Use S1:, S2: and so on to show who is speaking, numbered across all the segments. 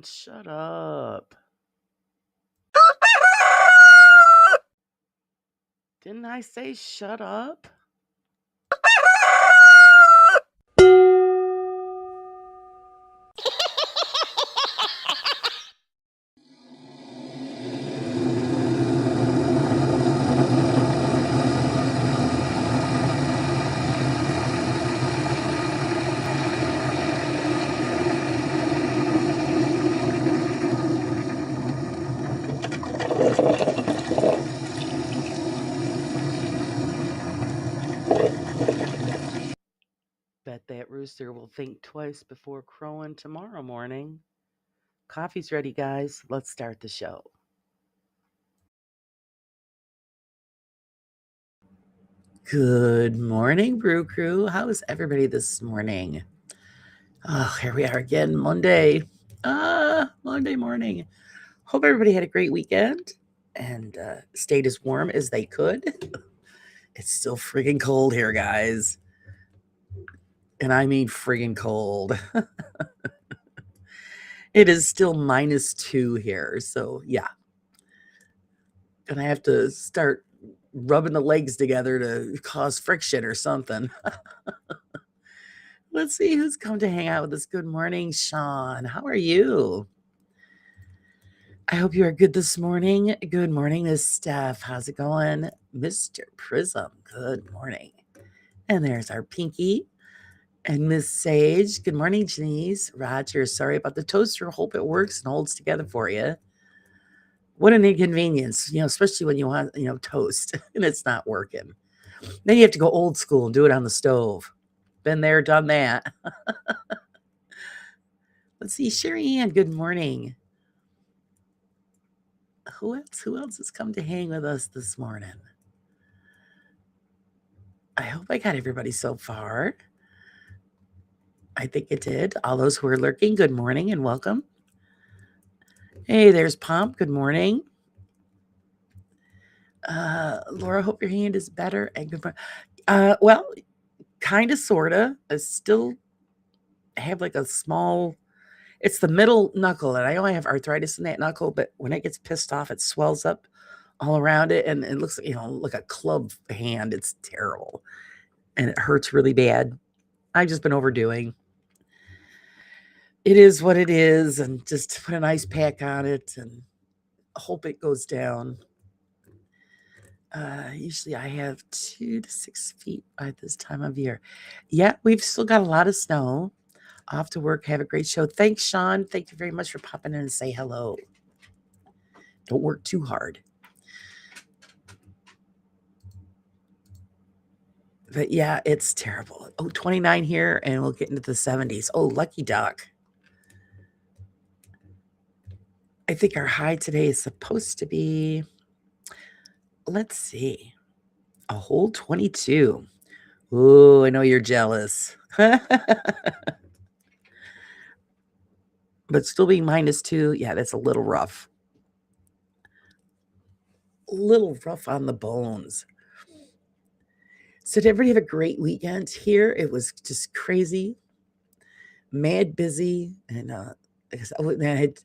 S1: shut up. Didn't I say shut up? Bet that rooster will think twice before crowing tomorrow morning. Coffee's ready, guys. Let's start the show. Good morning, Brew Crew. How is everybody this morning? Oh, here we are again, Monday. Monday morning. Hope everybody had a great weekend and stayed as warm as they could. It's still friggin' cold here, guys. And I mean friggin' cold. It is still -2 here. So, yeah. Gonna have to start rubbing the legs together to cause friction or something. Let's see who's come to hang out with us. Good morning, Sean. How are you? I hope you are good this morning. Good morning, Miss Steph. How's it going? Mr. Prism, good morning. And there's our Pinky and Miss Sage. Good morning, Janice. Roger, sorry about the toaster. Hope it works and holds together for you. What an inconvenience, especially when you want, toast and it's not working. Then you have to go old school and do it on the stove. Been there, done that. Let's see, Sherry Ann, good morning. Who else has come to hang with us this morning? I hope I got everybody so far. I think it did. All those who are lurking, good morning and welcome. Hey, there's Pomp. Good morning. Laura, hope your hand is better. And good morning. Well, kind of, sort of. I still have like a small, it's the middle knuckle. And I know I have arthritis in that knuckle, but when it gets pissed off, it swells up all around it. And it looks, like a club hand. It's terrible. And it hurts really bad. I've just been overdoing. It is what it is, and just put an ice pack on it and hope it goes down. Usually I have 2 to 6 feet by this time of year. Yeah, we've still got a lot of snow. Off to work. Have a great show. Thanks, Sean. Thank you very much for popping in and say hello. Don't work too hard. But yeah, it's terrible. Oh, 29 here, and we'll get into the 70s. Oh, lucky duck. I think our high today is supposed to be, let's see, a whole 22. Ooh, I know you're jealous. But still being -2, yeah, that's a little rough. A little rough on the bones. So did everybody have a great weekend here? It was just crazy, mad busy, and I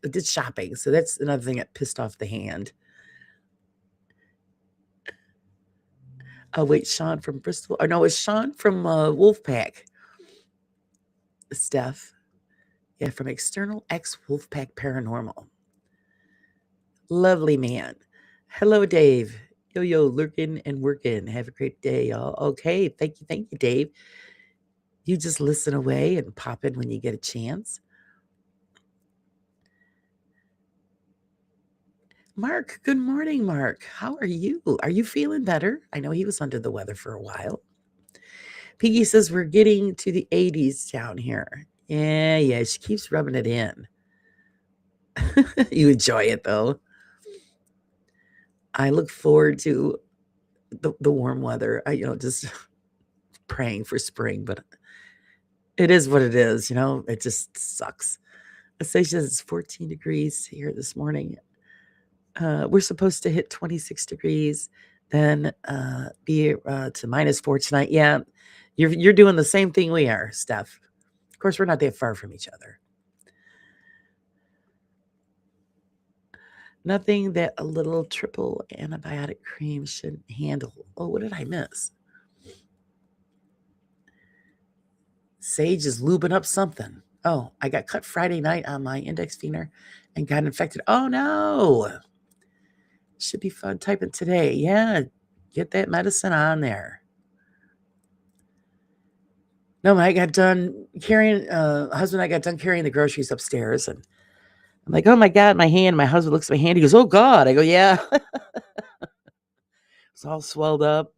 S1: did shopping, so that's another thing that pissed off the hand. Oh, wait, Sean from Bristol? Or no, it's Sean from Wolfpack. Steph. Yeah, from External X Wolfpack Paranormal. Lovely man. Hello, Dave. Yo, lurking and working. Have a great day, y'all. Okay, thank you, Dave. You just listen away and pop in when you get a chance. Mark, good morning, Mark. How are you? Are you feeling better? I know he was under the weather for a while. Piggy says we're getting to the 80s down here. Yeah, she keeps rubbing it in. You enjoy it, though. I look forward to the warm weather. Just praying for spring, but it is what it is, it just sucks. Say she says it's 14 degrees here this morning. We're supposed to hit 26 degrees, then be to -4 tonight. Yeah, you're doing the same thing we are, Steph. Of course, we're not that far from each other. Nothing that a little triple antibiotic cream shouldn't handle. Oh, what did I miss? Sage is lubing up something. Oh, I got cut Friday night on my index finger and got infected. Oh no. Should be fun typing today. Yeah, get that medicine on there. No, I got done carrying, husband and I got done carrying the groceries upstairs, and I'm like, oh my God, my hand. My husband looks at my hand. He goes, oh God. I go, yeah. It's all swelled up.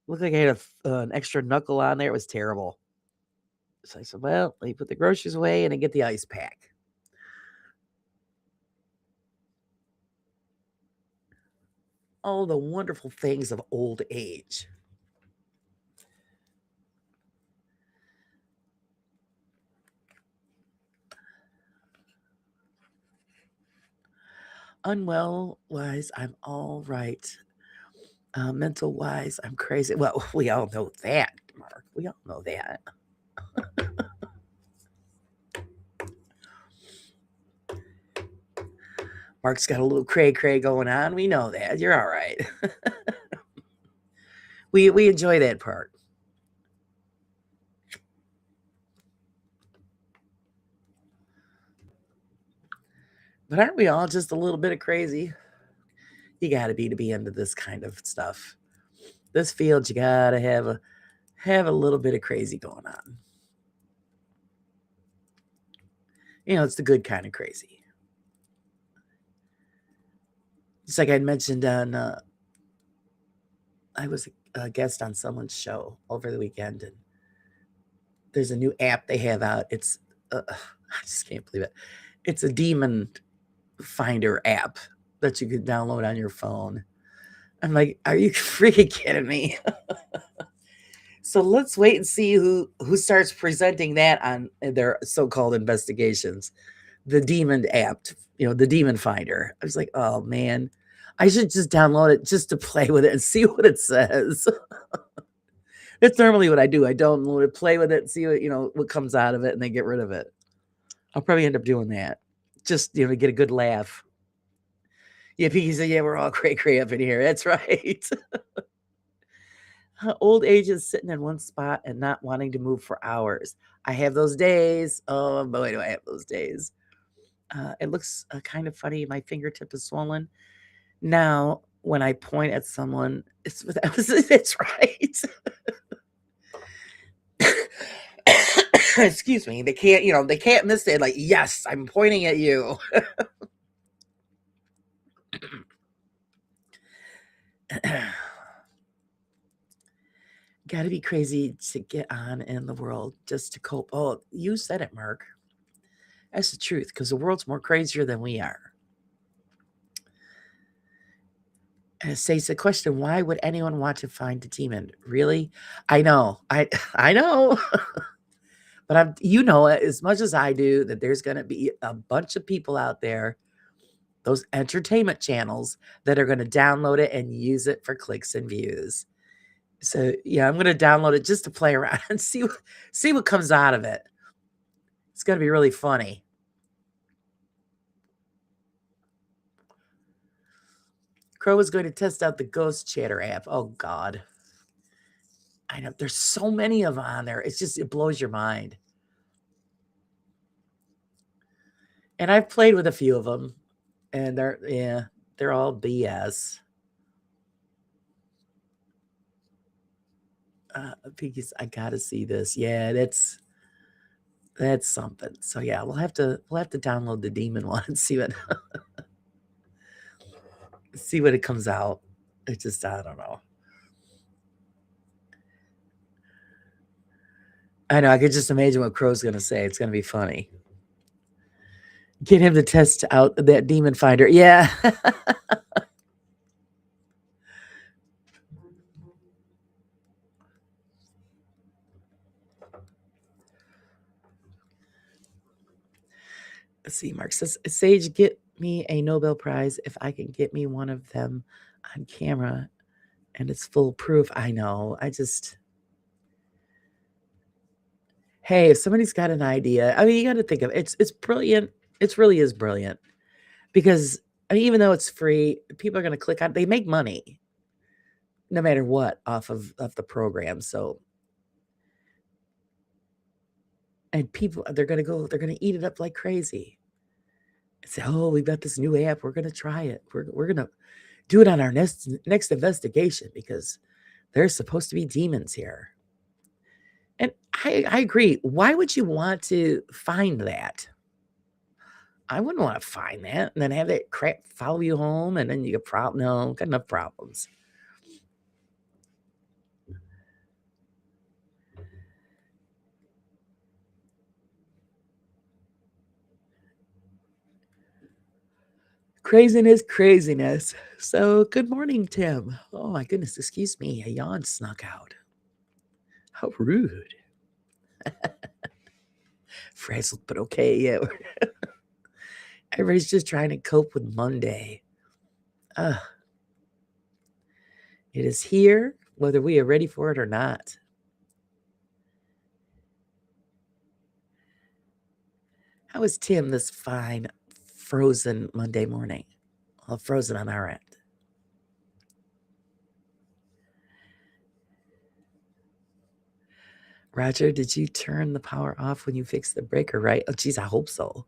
S1: Looked like I had an extra knuckle on there. It was terrible. So I said, well, let me put the groceries away and I get the ice pack. All the wonderful things of old age. Unwell wise, I'm all right. Mental wise, I'm crazy. Well, we all know that, Mark. We all know that. Mark's got a little cray cray going on. We know that. You're all right. we enjoy that part. But aren't we all just a little bit of crazy? You got to be into this kind of stuff. This field, you got to have a little bit of crazy going on. It's the good kind of crazy. Just like I mentioned on, I was a guest on someone's show over the weekend, and there's a new app they have out. It's, I just can't believe it. It's a demon finder app that you could download on your phone. I'm like, are you freaking kidding me? So let's wait and see who starts presenting that on their so-called investigations. The demon app, the demon finder. I was like, oh man, I should just download it just to play with it and see what it says. That's normally what I do. I download it, play with it, see what comes out of it, and then get rid of it. I'll probably end up doing that, just to get a good laugh. Yeah, Piggy said, yeah, we're all cray up in here. That's right. Old age is sitting in one spot and not wanting to move for hours. I have those days. Oh boy, do I have those days. It looks kind of funny. My fingertip is swollen. Now, when I point at someone, it's right. Excuse me. They can't miss it. Like, yes, I'm pointing at you. Got to be crazy to get on in the world just to cope. Oh, you said it, Mark. That's the truth, because the world's more crazier than we are. And it says the question, why would anyone want to find a demon? Really? I know. I know. But it as much as I do, that there's going to be a bunch of people out there, those entertainment channels, that are going to download it and use it for clicks and views. So yeah, I'm going to download it just to play around and see what comes out of it. It's going to be really funny. Crow is going to test out the Ghost Chatter app. Oh God. I know there's so many of them on there. It blows your mind. And I've played with a few of them, and they're all BS. Because I gotta see this. Yeah, that's something. So yeah, we'll have to download the demon one and see what it comes out. It's just I don't know. I know I could just imagine what Crow's gonna say. It's gonna be funny. Get him to test out that demon finder. Yeah. Let's see, Mark says, Sage, get me a Nobel Prize if I can get me one of them on camera and it's full proof. I know. Hey, if somebody's got an idea, I mean, you got to think of it. It's brilliant. It really is brilliant because And even though it's free, people are going to click on. They make money no matter what off of the program. So, and people, they're going to go. They're going to eat it up like crazy. Say, oh, we've got this new app. We're going to try it. We're going to do it on our next investigation because there's supposed to be demons here. And I agree. Why would you want to find that? I wouldn't want to find that and then have that crap follow you home and then you get no, got enough problems. Craziness. So good morning, Tim. Oh my goodness, excuse me. A yawn snuck out. How rude. Frazzled, but okay. Yeah. Everybody's just trying to cope with Monday. It is here, whether we are ready for it or not. How is Tim this fine, frozen Monday morning? Well, frozen on our end. Roger, did you turn the power off when you fixed the breaker, right? Oh, geez, I hope so.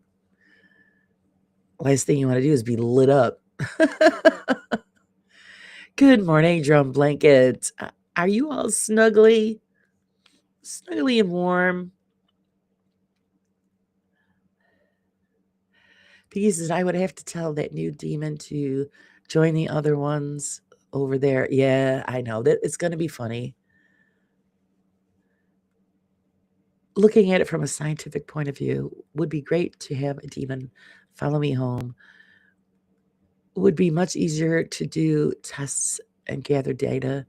S1: Last thing you want to do is be lit up. Good morning, drum blanket. Are you all snuggly and warm? Because I would have to tell that new demon to join the other ones over there. Yeah, I know that it's going to be funny. Looking at it from a scientific point of view, would be great to have a demon follow me home. Would be much easier to do tests and gather data.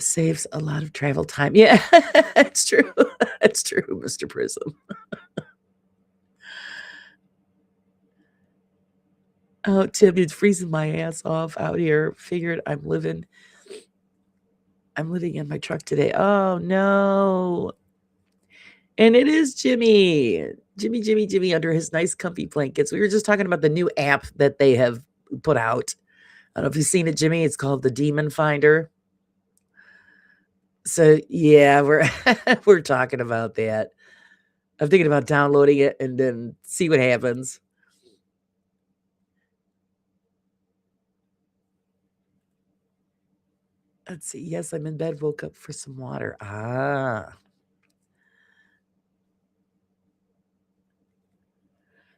S1: Saves a lot of travel time. Yeah, it's true. It's true, Mr. Prism. Oh, Tim, it's freezing my ass off out here. Figured I'm living in my truck today. Oh no. And it is Jimmy. Jimmy under his nice comfy blankets. We were just talking about the new app that they have put out. I don't know if you've seen it, Jimmy. It's called the Demon Finder. So yeah, we're we're talking about that. I'm thinking about downloading it and then see what happens. Let's see. Yes, I'm in bed, woke up for some water. Ah.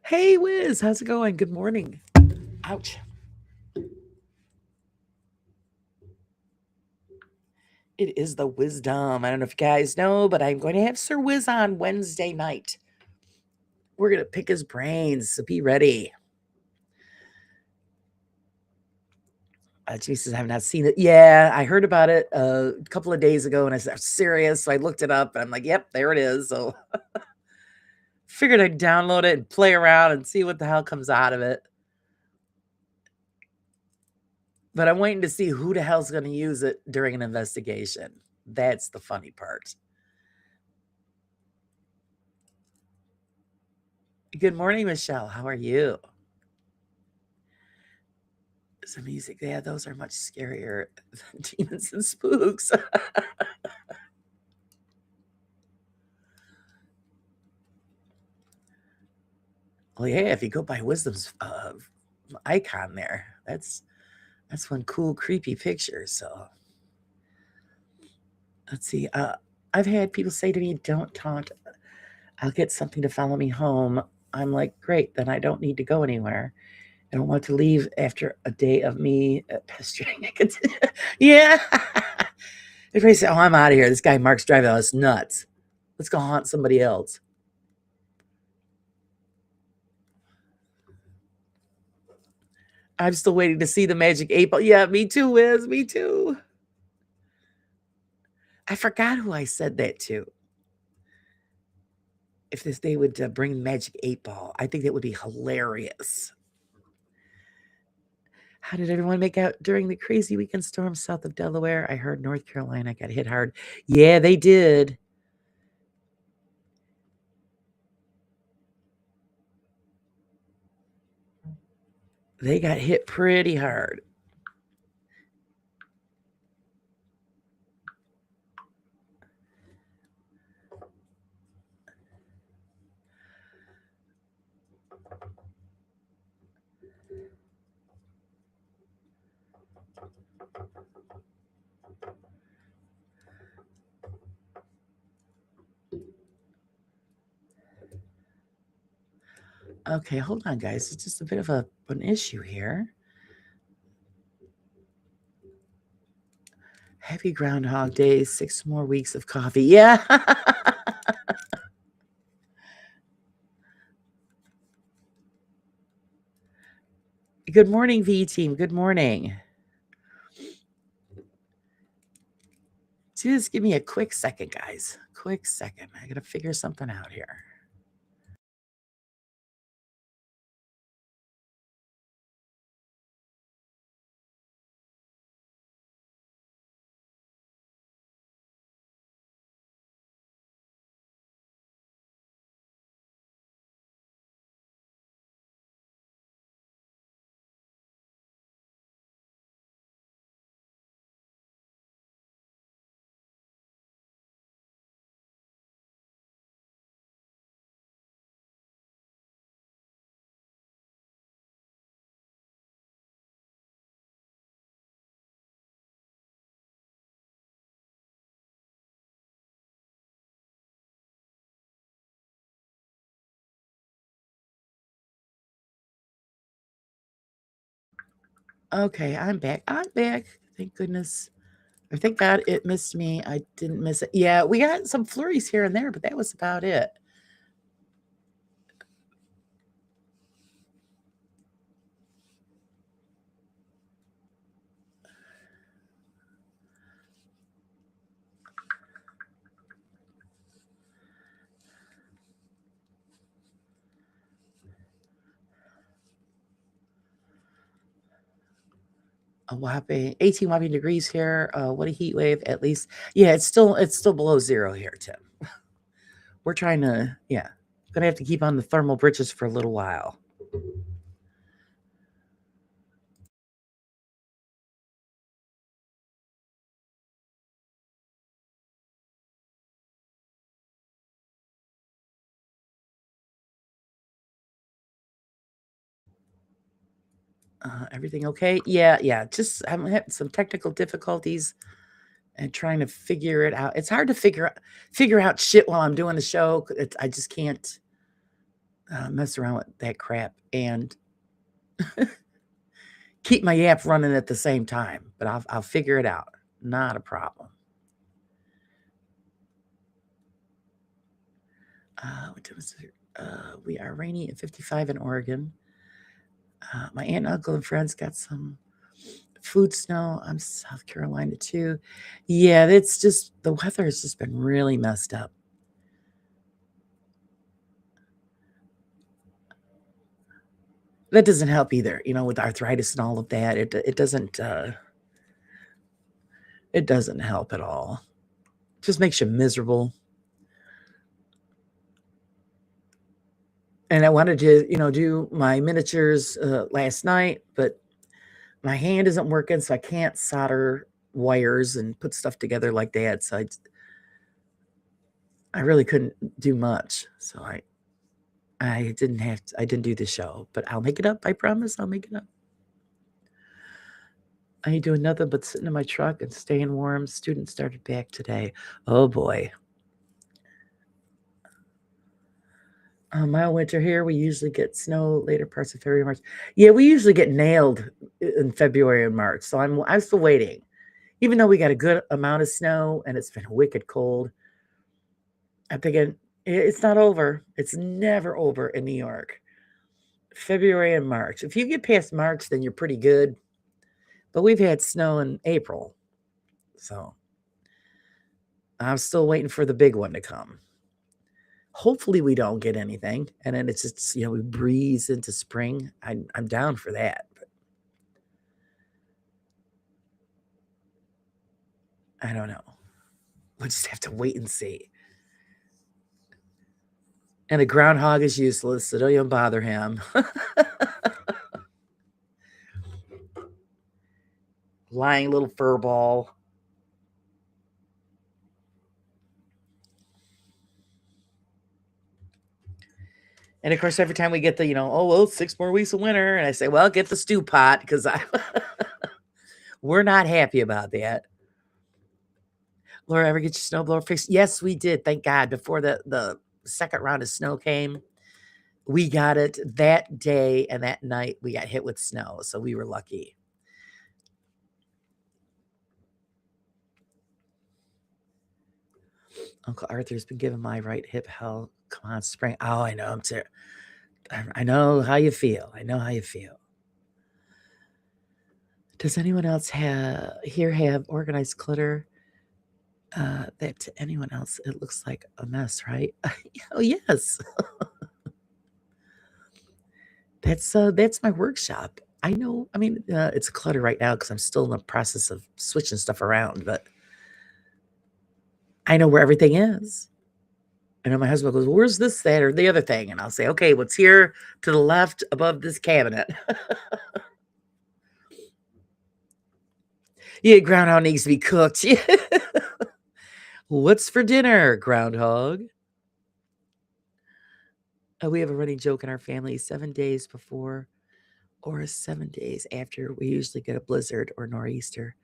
S1: Hey, Wiz, how's it going? Good morning. Ouch. It is the wisdom. I don't know if you guys know, but I'm going to have Sir Wiz on Wednesday night. We're going to pick his brains, so be ready. Jimmy says, I have not seen it. Yeah, I heard about it a couple of days ago, and I said, I'm serious. So I looked it up, and I'm like, yep, there it is. So figured I'd download it and play around and see what the hell comes out of it. But I'm waiting to see who the hell's going to use it during an investigation. That's the funny part. Good morning, Michelle. How are you? Some music. Yeah, those are much scarier than demons and spooks. Well, yeah, if you go by Wisdom's icon there, that's one cool, creepy picture. So let's see. I've had people say to me, don't taunt. I'll get something to follow me home. I'm like, great, then I don't need to go anywhere. I don't want to leave after a day of me pestering. Yeah. Everybody say, oh, I'm out of here. This guy Mark's driving us nuts. Let's go haunt somebody else. I'm still waiting to see the magic 8 ball. Yeah, me too, Wiz. Me too. I forgot who I said that to. If they would bring magic 8 ball, I think that would be hilarious. How did everyone make out during the crazy weekend storm south of Delaware? I heard North Carolina got hit hard. Yeah, they did. They got hit pretty hard. Okay, hold on, guys. It's just a bit of an issue here. Happy Groundhog Day, 6 more weeks of coffee. Yeah. Good morning, V team. Good morning. Just give me a quick second, guys. Quick second. I got to figure something out here. Okay, I'm back. I'm back. Thank goodness. Or thank God it missed me. I didn't miss it. Yeah, we got some flurries here and there, but that was about it. A whopping 18 whopping degrees here. What a heat wave, at least. Yeah, it's still below zero here, Tim. We're trying to, yeah. Gonna have to keep on the thermal bridges for a little while. Everything okay? Yeah. Just I'm having some technical difficulties and trying to figure it out. It's hard to figure out shit while I'm doing the show. I just can't mess around with that crap and keep my app running at the same time. But I'll figure it out. Not a problem. We are rainy at 55 in Oregon. My aunt, uncle, and friends got some food snow. I'm South Carolina too. Yeah, it's just the weather has just been really messed up. That doesn't help either, with arthritis and all of that. It doesn't help at all. Just makes you miserable. And I wanted to, do my miniatures last night, but my hand isn't working, so I can't solder wires and put stuff together like that. So I really couldn't do much. So I didn't do the show, but I'll make it up. I promise I'll make it up. I ain't doing nothing but sitting in my truck and staying warm. Students started back today. Oh boy. Mild winter here. We usually get snow later parts of February, March. Yeah, we usually get nailed in February and March. So I'm still waiting. Even though we got a good amount of snow and it's been wicked cold, I'm thinking it's not over. It's never over in New York. February and March. If you get past March, then you're pretty good. But we've had snow in April. So I'm still waiting for the big one to come. Hopefully we don't get anything. And then it's just, we breeze into spring. I'm down for that. But I don't know. We'll just have to wait and see. And the groundhog is useless, so don't even bother him. lying little fur ball. And of course, every time we get the, oh, well, 6 more weeks of winter. And I say, well, get the stew pot because we're not happy about that. Laura, ever get your snowblower fixed? Yes, we did. Thank God. Before the second round of snow came, we got it that day, and that night we got hit with snow. So we were lucky. Uncle Arthur's been giving my right hip hell. Come on, spring. Oh, I know. I know how you feel. I know how you feel. Does anyone else have organized clutter? That to anyone else, it looks like a mess, right? Oh, yes. That's my workshop. I know. I mean, it's clutter right now because I'm still in the process of switching stuff around, but I know where everything is. I know my husband goes, "Where's this, that, or the other thing?" And I'll say, "Okay, what's here to the left above this cabinet?" Yeah, groundhog needs to be cooked. Yeah. What's for dinner, groundhog? We have a running joke in our family: 7 days before or 7 days after, we usually get a blizzard or nor'easter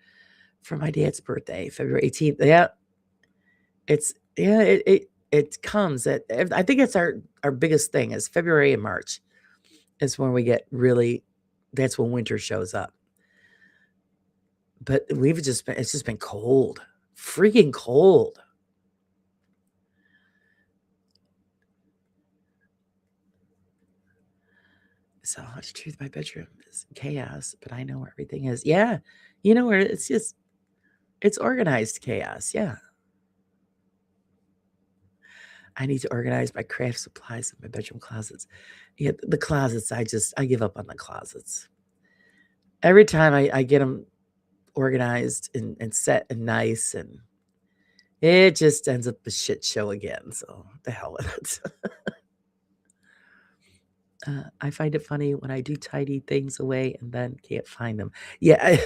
S1: for my dad's birthday, February 18th. Yeah, it comes at. I think it's our biggest thing is February and March is when we get really. That's when winter shows up. But it's just been cold, freaking cold. So much truth. My bedroom is chaos, but I know where everything is. Yeah, you know where it's organized chaos. Yeah. I need to organize my craft supplies in my bedroom closets. Yeah, the closets, I give up on the closets. Every time I get them organized and set and nice, and it just ends up a shit show again. So the hell with it. I find it funny when I do tidy things away and then can't find them. Yeah,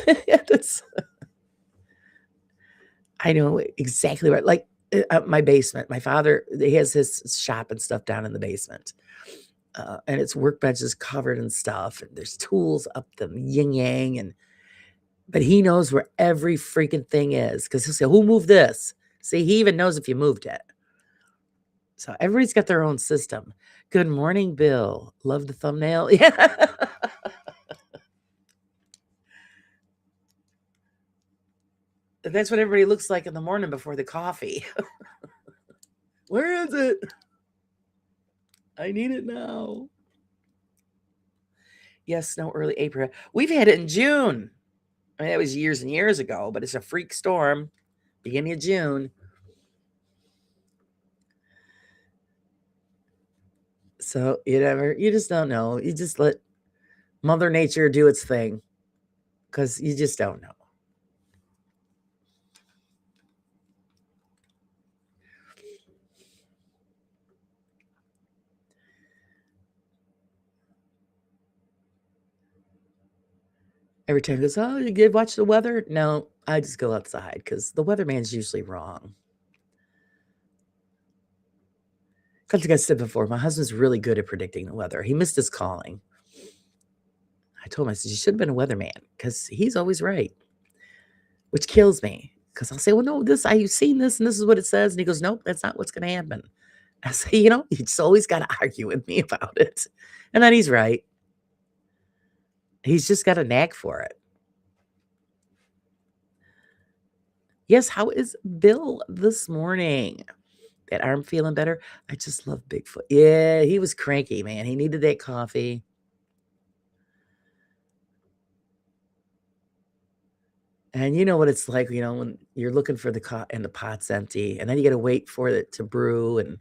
S1: I know exactly right. Like my basement, my father, he has his shop and stuff down in the basement. And its workbench is covered in stuff, and there's tools up the yin yang, but he knows where every freaking thing is because he'll say, "Who moved this?" See, he even knows if you moved it. So everybody's got their own system. Good morning, Bill. Love the thumbnail. Yeah. That's what everybody looks like in the morning before the coffee. Where is it? I need it now. Yes, snow early April. We've had it in June. I mean, that was years and years ago, but it's a freak storm. Beginning of June. So you just don't know. You just let Mother Nature do its thing because you just don't know. Every time he goes, "Oh, you did watch the weather?" No, I just go outside because the weatherman's usually wrong. Like I said before, my husband's really good at predicting the weather. He missed his calling. I told him, I said, "You should have been a weatherman because he's always right," which kills me because I'll say, "Well, no, I've seen this and this is what it says." And he goes, "Nope, that's not what's going to happen." I say, you just always got to argue with me about it. And then he's right. He's just got a knack for it. Yes, how is Bill this morning? That arm feeling better? I just love Bigfoot. Yeah, he was cranky, man. He needed that coffee. And you know what it's like, when you're looking for the and the pot's empty, and then you gotta wait for it to brew, and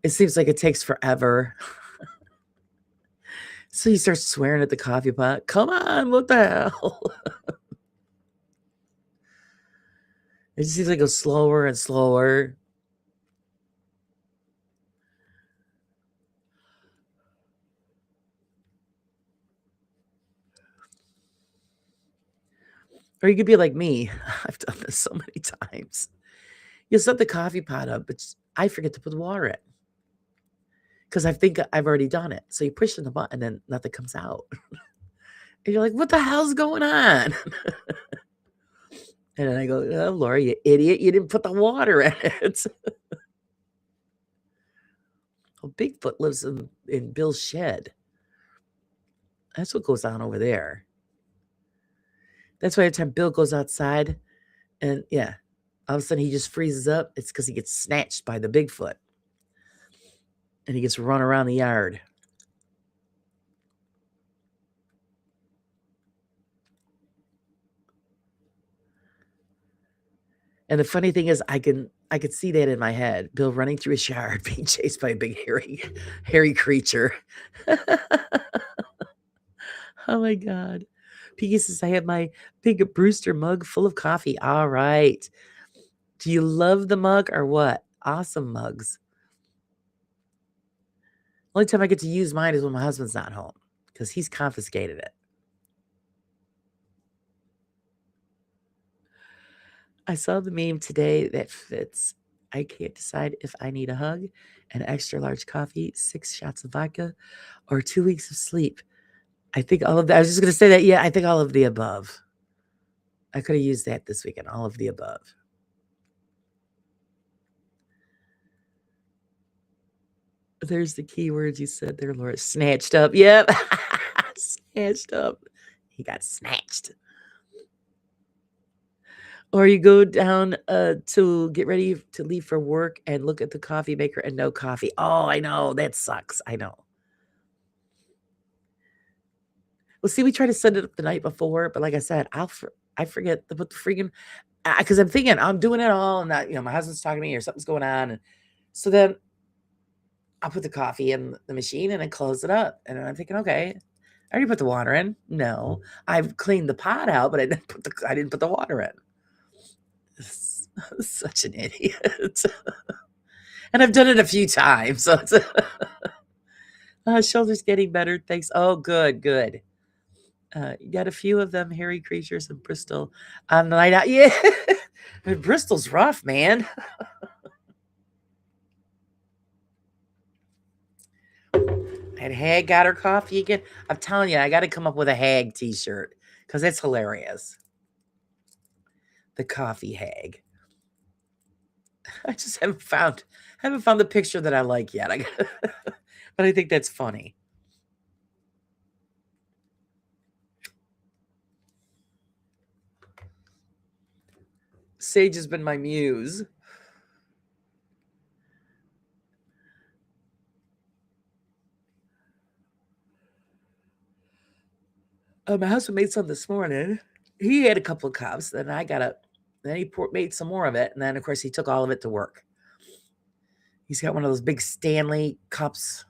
S1: it seems like it takes forever. So you start swearing at the coffee pot. Come on, what the hell? It just seems like it goes slower and slower. Or you could be like me. I've done this so many times. You set the coffee pot up, but I forget to put water in because I think I've already done it. So you push the button and then nothing comes out. And you're like, what the hell's going on? And then I go, oh, Laura, you idiot. You didn't put the water in it. Well, Bigfoot lives in Bill's shed. That's what goes on over there. That's why every time Bill goes outside and yeah, all of a sudden he just freezes up. It's because he gets snatched by the Bigfoot and he gets run around the yard. And the funny thing is I could see that in my head. Bill running through his yard being chased by a big hairy creature. Oh my God. Piggy says, I have my big Brewster mug full of coffee. All right. Do you love the mug or what? Awesome mugs. Only time I get to use mine is when my husband's not home because he's confiscated it. I saw the meme today that fits. I can't decide if I need a hug, an extra large coffee, 6 shots of vodka, or 2 weeks of sleep. I think all of that. I was just going to say that. Yeah, I think all of the above. I could have used that this weekend. All of the above. There's the key words you said there, Laura. Snatched up. Yep. Snatched up. He got snatched. Or you go down to get ready to leave for work and look at the coffee maker and no coffee. Oh, I know. That sucks. I know. Well, see, we try to send it up the night before, but like I said, I forget to put the freaking because I'm thinking I'm doing it all, and that my husband's talking to me or something's going on, and so then I'll put the coffee in the machine and then close it up, and then I'm thinking, okay, I already put the water in. No, I've cleaned the pot out, but I didn't put the water in. Such an idiot, and I've done it a few times. So it's shoulder's getting better. Thanks. Oh, good, good. You got a few of them hairy creatures in Bristol on the night out. Yeah, Bristol's rough, man. And Hag got her coffee again. I'm telling you, I got to come up with a Hag T-shirt because it's hilarious. The coffee Hag. I just haven't found the picture that I like yet. But I think that's funny. Sage has been my muse. My husband made some this morning. He had a couple of cups, then then he made some more of it, and then of course he took all of it to work. He's got one of those big Stanley cups,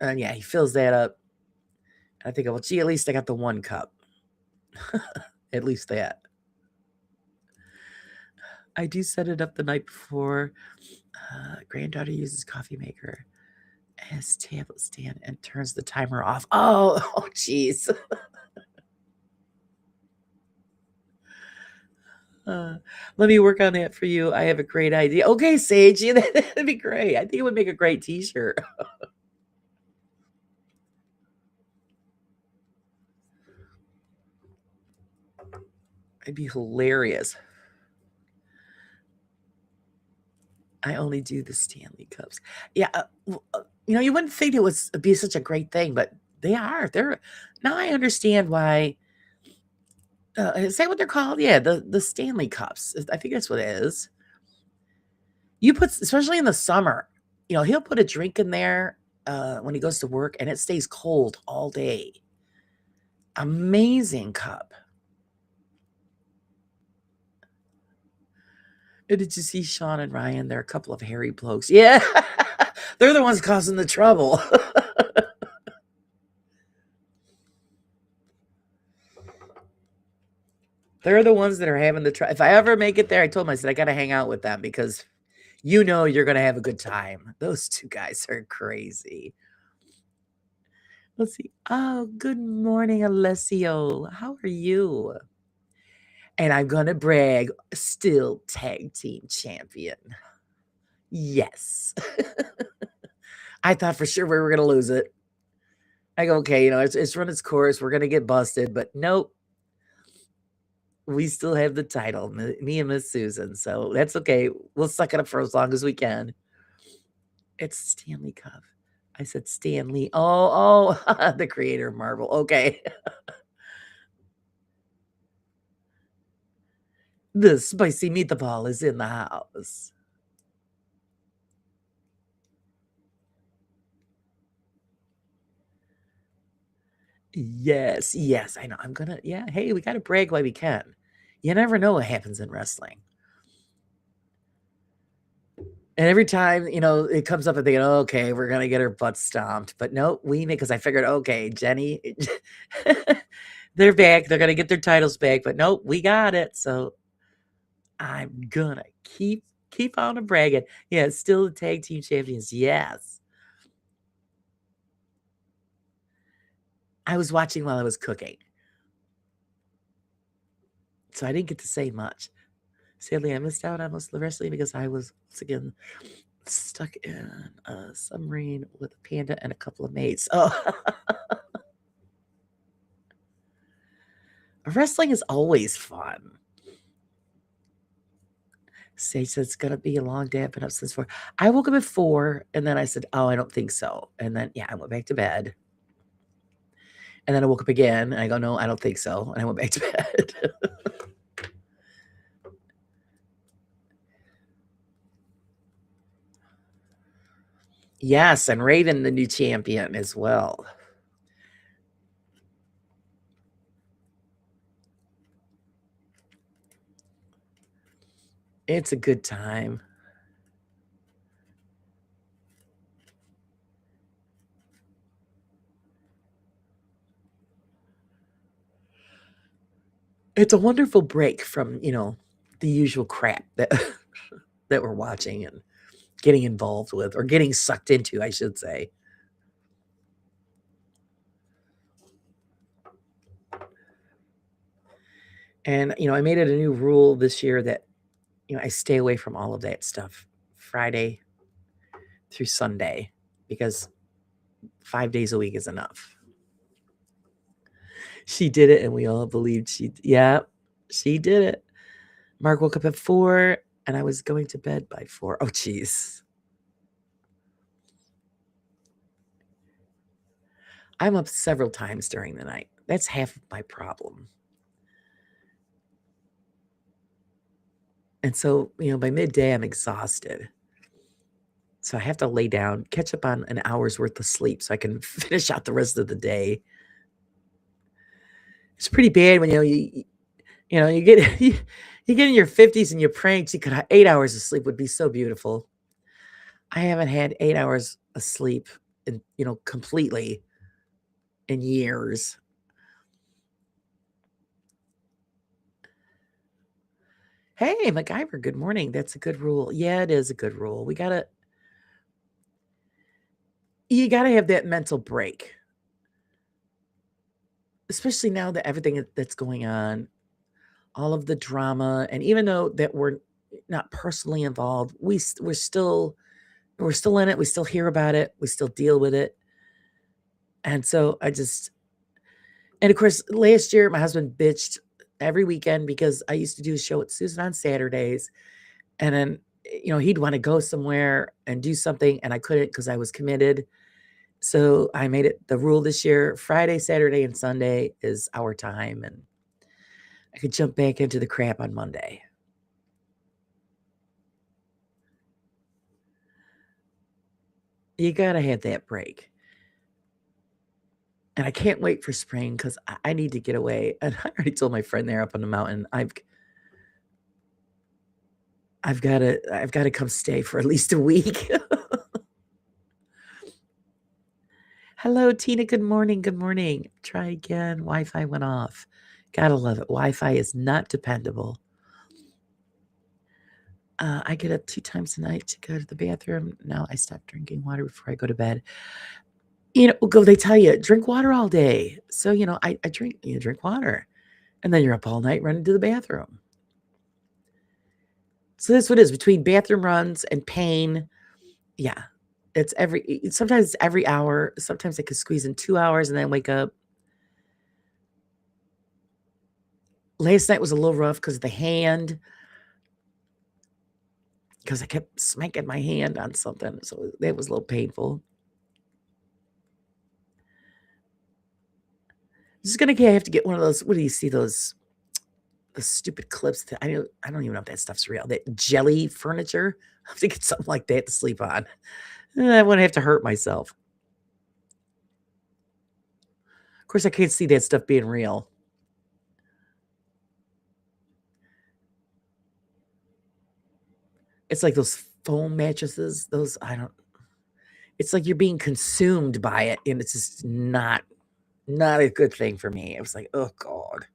S1: and yeah, he fills that up. I think, well, gee, at least I got the one cup. At least that. I do set it up the night before. Granddaughter uses coffee maker as tablet stand and turns the timer off. Oh, jeez. Let me work on that for you. I have a great idea. Okay, Sage, yeah, that'd be great. I think it would make a great T-shirt. It'd be hilarious. I only do the Stanley cups. Yeah, you wouldn't think it would be such a great thing, but they are. They're now I understand why. Is that what they're called? Yeah, the Stanley cups. I think that's what it is. You put, especially in the summer, he'll put a drink in there when he goes to work, and it stays cold all day. Amazing cup. Did you see Sean and Ryan? They're a couple of hairy blokes. Yeah, they're the ones causing the trouble. They're the ones that are having the trouble. If I ever make it there, I told them, I said, I got to hang out with them because you're going to have a good time. Those two guys are crazy. Let's see. Oh, good morning, Alessio. How are you? And I'm going to brag, still tag team champion. Yes. I thought for sure we were going to lose it. I go, okay, it's run its course. We're going to get busted, but nope. We still have the title, me and Miss Susan. So that's okay. We'll suck it up for as long as we can. It's Stanley Cup. I said Stanley. Oh, the creator of Marvel. Okay. The spicy meatball is in the house. Yes, yes, I know. Hey, we gotta brag while we can. You never know what happens in wrestling. And every time, it comes up and thinking, okay, we're gonna get her butt stomped. But no, we because I figured, okay, Jenny, they're back. They're gonna get their titles back, but nope, we got it. So I'm gonna keep on bragging. Yeah, it's still the tag team champions. Yes. I was watching while I was cooking. So I didn't get to say much. Sadly, I missed out on most of the wrestling because I was once again stuck in a submarine with a panda and a couple of mates. Oh, wrestling is always fun. Sage said it's gonna be a long day. I've been up since 4. I woke up at 4 and then I said, oh, I don't think so. And then I went back to bed. And then I woke up again and I go, no, I don't think so. And I went back to bed. Yes, and Raven, the new champion as well. It's a good time. It's a wonderful break from, the usual crap that that we're watching and getting involved with or getting sucked into, I should say. And, I made it a new rule this year that, I stay away from all of that stuff Friday through Sunday because 5 days a week is enough. She did it and we all believed she did it. Mark woke up at 4 and I was going to bed by 4. Oh, geez. I'm up several times during the night. That's half of my problem. And so, by midday, I'm exhausted. So I have to lay down, catch up on an hour's worth of sleep so I can finish out the rest of the day. It's pretty bad when, you get you get in your 50s and you're praying you could have 8 hours of sleep would be so beautiful. I haven't had 8 hours of sleep in, completely in years. Hey, MacGyver, good morning. That's a good rule. Yeah, it is a good rule. You gotta have that mental break. Especially now that everything that's going on, all of the drama, and even though that we're not personally involved, we're still in it. We still hear about it. We still deal with it. And so and of course, last year my husband bitched every weekend because I used to do a show with Susan on Saturdays, and then he'd want to go somewhere and do something, and I couldn't because I was committed. So I made it the rule this year: Friday, Saturday, and Sunday is our time, and I could jump back into the crap on Monday. You gotta have that break. And I can't wait for spring because I need to get away. And I already told my friend there up on the mountain, I've gotta come stay for at least a week. Hello, Tina. Good morning. Good morning. Try again. Wi-Fi went off. Gotta love it. Wi-Fi is not dependable. I get up 2 times a night to go to the bathroom. Now I stop drinking water before I go to bed. They tell you drink water all day. So, I drink water. And then you're up all night running to the bathroom. So that's what it is between bathroom runs and pain. Yeah. Sometimes it's every hour. Sometimes I could squeeze in 2 hours and then wake up. Last night was a little rough because of the hand, because I kept smacking my hand on something. So that was a little painful. This is gonna have to get one of those. What do you see those? The stupid clips that I don't even know if that stuff's real. That jelly furniture. I have to get something like that to sleep on. I wouldn't have to hurt myself. Of course, I can't see that stuff being real. It's like those foam mattresses. Those I don't. It's like you're being consumed by it, and it's just not a good thing for me. It was like, oh god,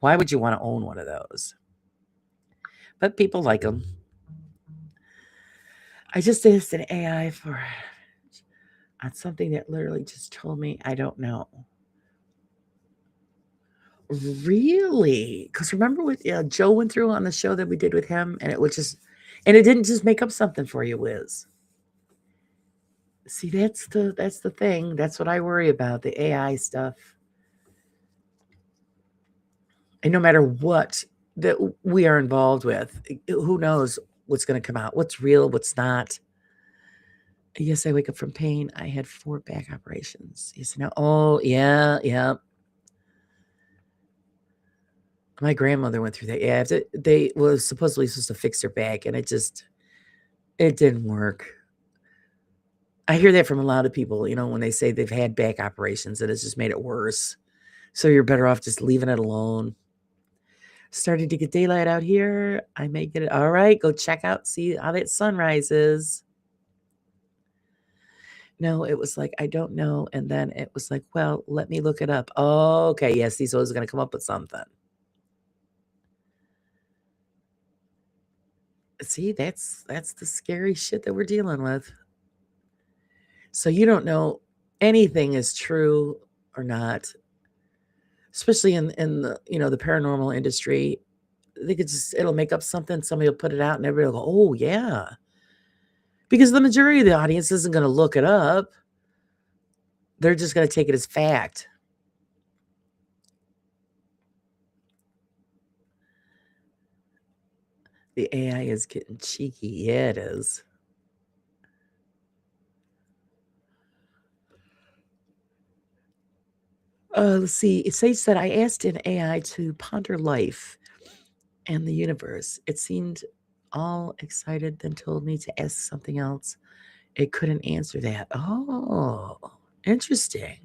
S1: why would you want to own one of those? But people like them. I just asked an AI for on something that literally just told me I don't know. Really? Because remember what Joe went through on the show that we did with him, and it didn't just make up something for you, Wiz. See, that's the thing. That's what I worry about, the AI stuff. And no matter what that we are involved with, who knows what's going to come out, what's real, what's not. Yes, I wake up from pain. I had 4 back operations. Yes, no. Oh, yeah, yeah. My grandmother went through that. Yeah, they was supposedly supposed to fix her back, and it didn't work. I hear that from a lot of people, when they say they've had back operations, and it's just made it worse. So you're better off just leaving it alone. Starting to get daylight out here. I may get it. All right, go check out, see how that sunrise is. No, it was like, I don't know. And then it was like, well, let me look it up. Oh, okay. Yes, he's always going to come up with something. See, that's the scary shit that we're dealing with. So you don't know anything is true or not, especially in the paranormal industry. They could it'll make up something, somebody will put it out and everybody will go, oh yeah. Because the majority of the audience isn't going to look it up. They're just going to take it as fact. The AI is getting cheeky. Yeah, it is. Let's see. It says that I asked an AI to ponder life and the universe. It seemed all excited, then told me to ask something else. It couldn't answer that. Oh, interesting.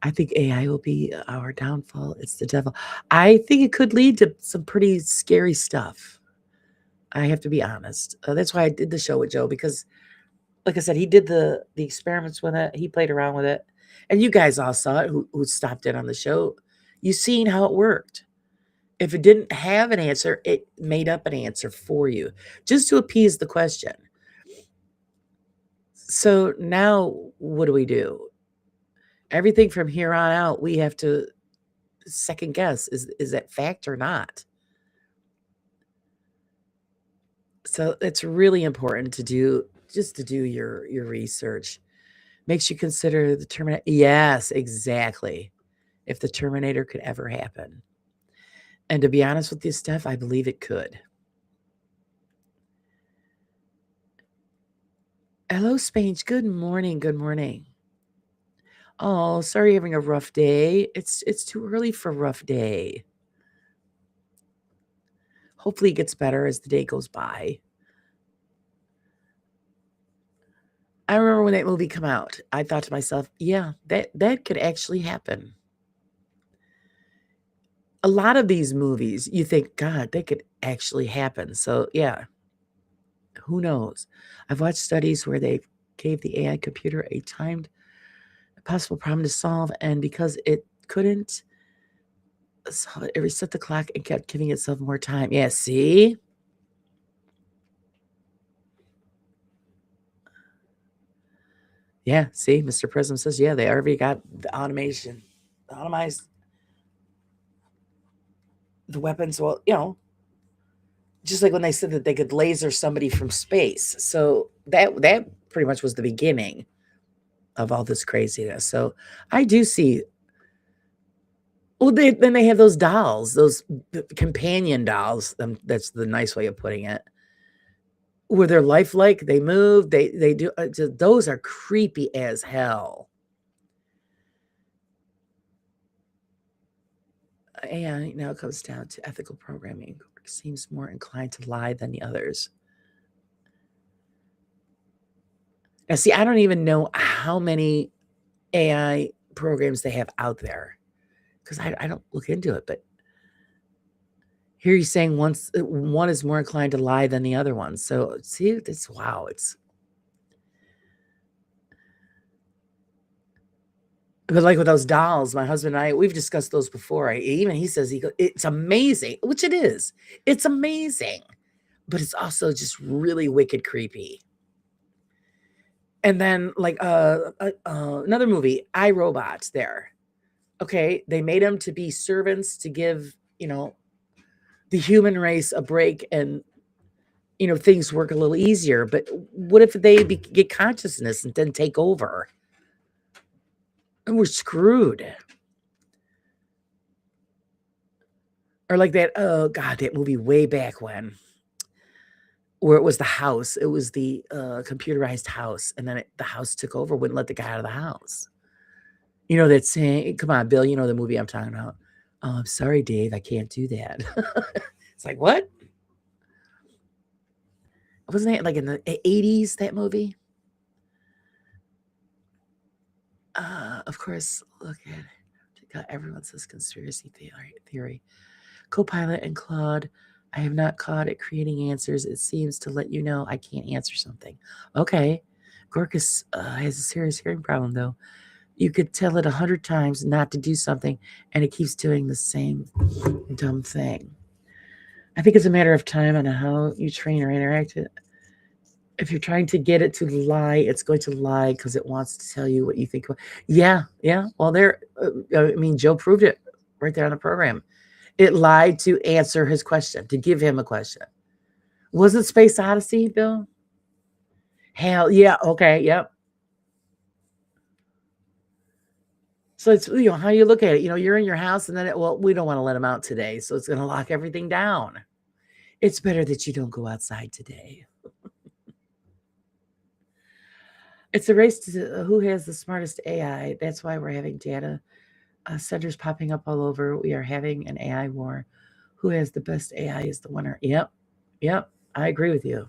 S1: I think AI will be our downfall. It's the devil. I think it could lead to some pretty scary stuff. I have to be honest. That's why I did the show with Joe because, like I said, he did the experiments with it. He played around with it, and you guys all saw it. Who stopped in on the show? You seen how it worked. If it didn't have an answer, it made up an answer for you just to appease the question. So now what do we do? Everything from here on out, we have to second guess, is that fact or not? So it's really important to do your research. Makes you consider the Terminator. Yes, exactly. If the Terminator could ever happen. And to be honest with you, Steph, I believe it could. Hello, Spange. Good morning. Good morning. Oh, sorry you're having a rough day. It's too early for a rough day. Hopefully it gets better as the day goes by. I remember when that movie come out, I thought to myself, yeah, that could actually happen. A lot of these movies, you think, God, that could actually happen. So yeah, who knows? I've watched studies where they gave the AI computer a timed possible problem to solve, and because it couldn't solve it, it reset the clock and kept giving itself more time. Yeah, see? Yeah, see, Mr. Prism says, yeah, they already got the automation. Automized. the weapons, well, just like when they said that they could laser somebody from space. So that pretty much was the beginning of all this craziness. So I do see. Well, then they have those dolls, those companion dolls. That's the nice way of putting it. Where they're lifelike, they move, they do. Those are creepy as hell. And now it comes down to ethical programming. Seems more inclined to lie than the others. Now, see, I don't even know how many AI programs they have out there because I don't look into it. But here you're saying one is more inclined to lie than the other one. So see, it's wow. But like with those dolls, my husband and I, we've discussed those before. Even he says it's amazing, which it is. It's amazing, but it's also just really wicked creepy. And then like another movie, I, Robot. There, okay, they made them to be servants to give the human race a break and things work a little easier. But what if they get consciousness and then take over? And we're screwed. Or like that, oh God, that movie way back when, where it was the house. It was the computerized house, and then the house took over, wouldn't let the guy out of the house. That saying, come on, Bill, you know the movie I'm talking about. Oh, I'm sorry, Dave, I can't do that. It's like, what? Wasn't that like in the 80s, that movie? Of course, look at it. Everyone says conspiracy theory. Copilot and Claude, I have not caught at creating answers. It seems to let you know I can't answer something. Okay. Gorkus has a serious hearing problem, though. You could tell it 100 times not to do something, and it keeps doing the same dumb thing. I think it's a matter of time on how you train or interact it. If you're trying to get it to lie, it's going to lie because it wants to tell you what you think. Yeah. Well, Joe proved it right there on the program. It lied to answer his question, to give him a question. Was it Space Odyssey, Bill? Hell yeah. Okay. Yep. So it's how you look at it. You're in your house, and then we don't want to let him out today, so it's going to lock everything down. It's better that you don't go outside today. It's a race to who has the smartest AI. That's why we're having data centers popping up all over. We are having an AI war. Who has the best AI is the winner. Yep. I agree with you.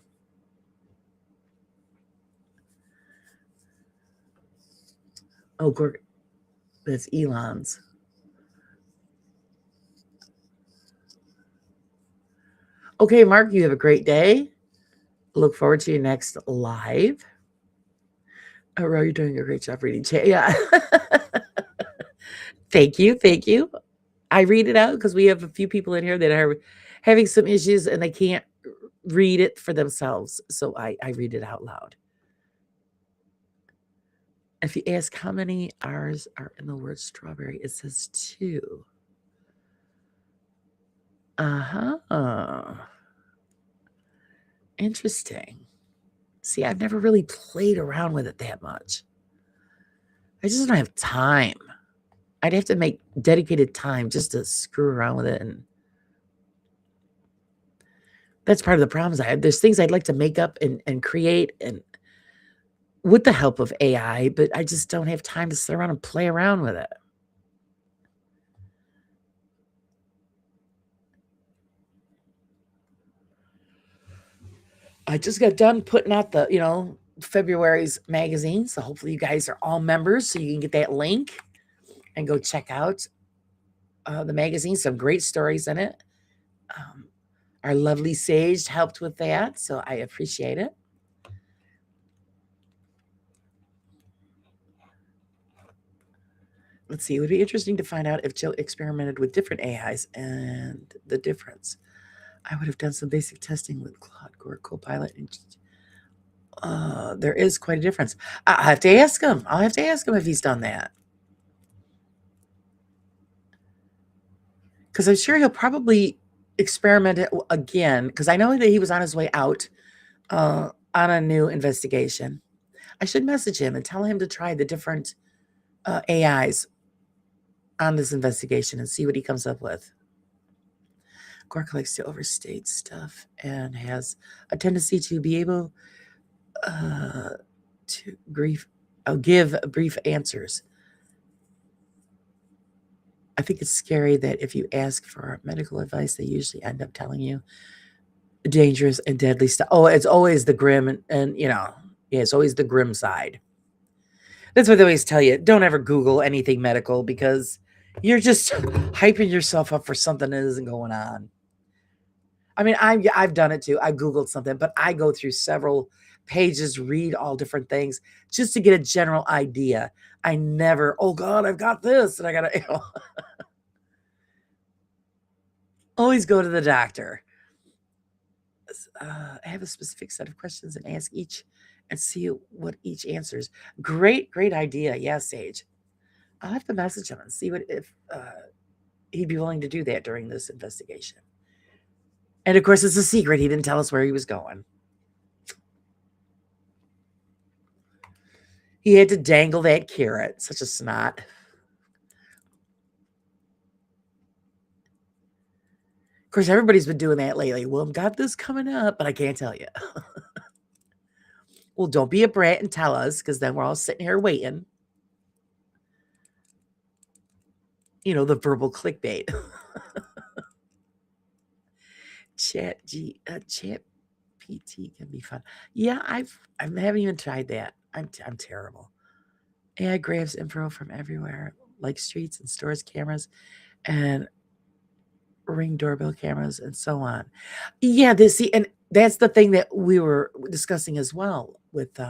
S1: Oh, that's Elon's. Okay, Mark, you have a great day. Look forward to your next live. Oh, Ro, you're doing a great job reading chat. Yeah. Thank you. I read it out because we have a few people in here that are having some issues and they can't read it for themselves. So I read it out loud. If you ask how many R's are in the word strawberry, it says 2. Uh-huh. Interesting. See, I've never really played around with it that much. I just don't have time. I'd have to make dedicated time just to screw around with it. And that's part of the problems I have. There's things I'd like to make up and create and with the help of AI, but I just don't have time to sit around and play around with it. I just got done putting out the, February's magazine. So hopefully you guys are all members so you can get that link and go check out the magazine. Some great stories in it. Our lovely Sage helped with that, so I appreciate it. Let's see. It would be interesting to find out if Joe experimented with different AIs and the difference. I would have done some basic testing with Claude Gore Copilot. There is quite a difference. I'll have to ask him. If he's done that. because I'm sure he'll probably experiment it again. Because I know that he was on his way out on a new investigation. I should message him and tell him to try the different AIs on this investigation and see what he comes up with. Gork likes to overstate stuff and has a tendency to be able to give brief answers. I think it's scary that if you ask for medical advice, they usually end up telling you dangerous and deadly stuff. Oh, it's always the grim and yeah, it's always the grim side. That's what they always tell you. Don't ever Google anything medical because you're just hyping yourself up for something that isn't going on. I mean, I've done it too. I Googled something, but I go through several pages, read all different things just to get a general idea. I never, oh God, I've got this and I got to, always go to the doctor. I have a specific set of questions and ask each and see what each answers. Great idea. Yeah, Sage. I'll have to message him and see if he'd be willing to do that during this investigation. And of course, it's a secret. He didn't tell us where he was going. He had to dangle that carrot. Such a snot. Of course, everybody's been doing that lately. Well, I've got this coming up, but I can't tell you. Well, don't be a brat and tell us, because then we're all sitting here waiting. You know, the verbal clickbait. Chat PT can be fun. Yeah, I haven't even tried that. I'm terrible. AI grabs info from everywhere, like streets and stores, cameras, and Ring doorbell cameras, and so on. Yeah, and that's the thing that we were discussing as well with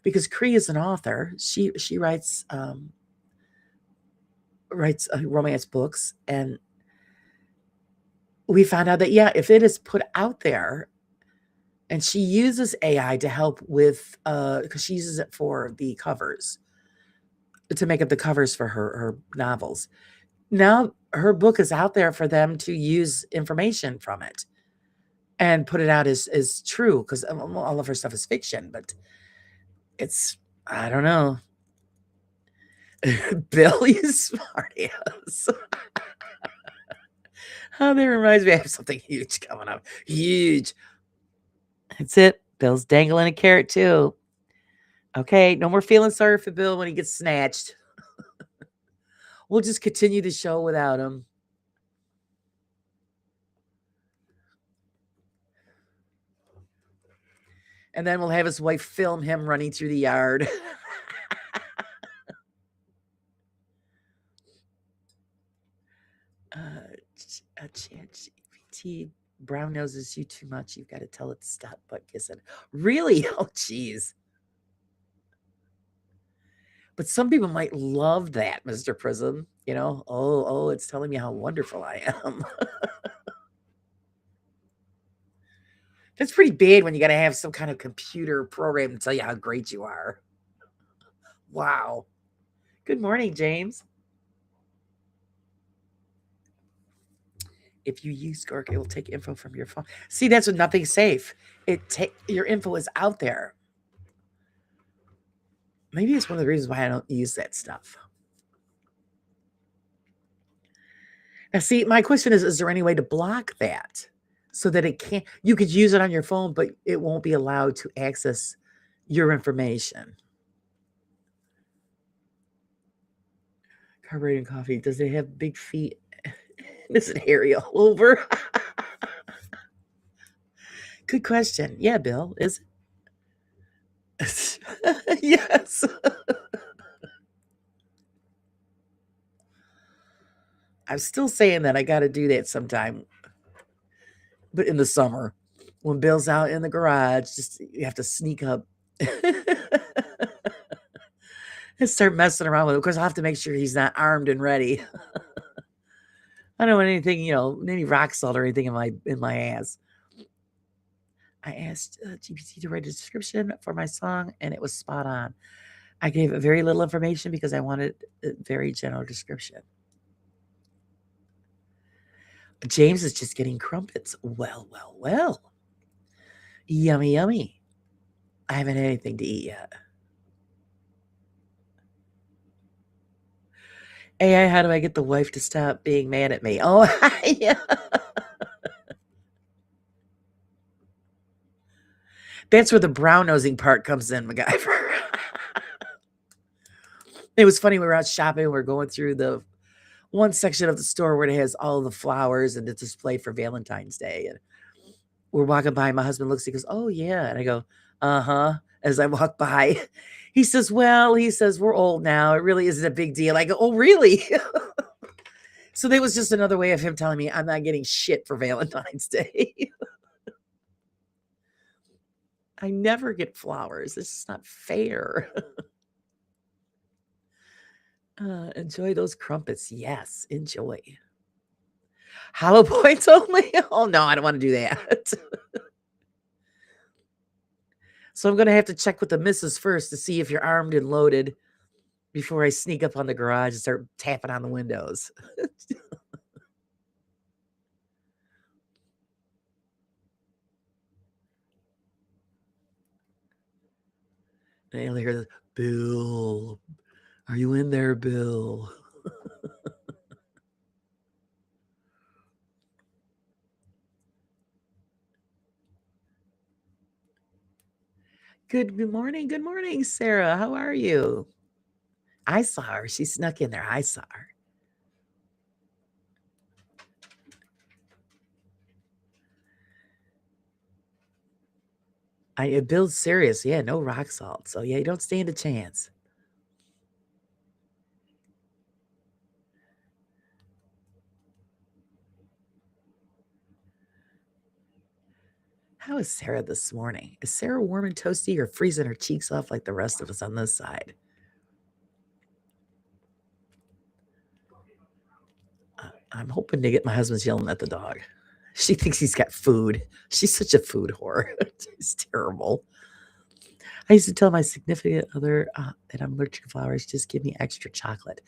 S1: because Cree is an author. She writes romance books, and we found out that if it is put out there, and she uses AI to help with because she uses it for the covers, to make up the covers for her novels. Now her book is out there for them to use information from it and put it out as true, because all of her stuff is fiction, but it's, I don't know. Bill, you smart ass. Oh, that reminds me, I have something huge coming up. Huge. That's it. Bill's dangling a carrot too. Okay, no more feeling sorry for Bill when he gets snatched. We'll just continue the show without him. And then we'll have his wife film him running through the yard. ChatGPT brown noses you too much. You've got to tell it to stop butt kissing. Really? Oh, geez. But some people might love that, Mr. Prism. You know, oh, it's telling me how wonderful I am. That's pretty bad when you got to have some kind of computer program to tell you how great you are. Wow. Good morning, James. If you use Gork, it will take info from your phone. See, that's what nothing's safe. Your info is out there. Maybe it's one of the reasons why I don't use that stuff. Now, see, my question is there any way to block that so that it can't, you could use it on your phone, but it won't be allowed to access your information? Carbureting coffee, does it have big feet? Is it hairy all over? Good question. Yeah, Bill, is it? Yes. I'm still saying that I got to do that sometime, but in the summer when Bill's out in the garage, just you have to sneak up and start messing around with him. Of course, I'll have to make sure he's not armed and ready. I don't want anything, any rock salt or anything in my ass. I asked GPT to write a description for my song, and it was spot on. I gave it very little information because I wanted a very general description. James is just getting crumpets. Well, well, well. Yummy, yummy. I haven't had anything to eat yet. AI, how do I get the wife to stop being mad at me? Oh, yeah. That's where the brown nosing part comes in, MacGyver. It was funny. We were out shopping. We were going through the one section of the store where it has all the flowers and the display for Valentine's Day. And we're walking by. My husband looks, he goes, "Oh, yeah." And I go, "Uh-huh." As I walk by, he says, "Well," he says, "we're old now. It really isn't a big deal." I go, "Oh, really?" So that was just another way of him telling me I'm not getting shit for Valentine's Day. I never get flowers. It's just not fair. Enjoy those crumpets. Yes, enjoy. Hollow points only? Oh, no, I don't want to do that. So I'm going to have to check with the missus first to see if you're armed and loaded before I sneak up on the garage and start tapping on the windows. And you'll hear the, "Bill, are you in there, Bill?" Good morning. Good morning, Sarah. How are you? I saw her. She snuck in there. I saw her. Bill's serious. Yeah, no rock salt. So yeah, you don't stand a chance. How is Sarah this morning? Is Sarah warm and toasty or freezing her cheeks off like the rest of us on this side? I'm hoping to get my husband's yelling at the dog. She thinks he's got food. She's such a food whore. It's terrible. I used to tell my significant other that I'm allergic to flowers. Just give me extra chocolate.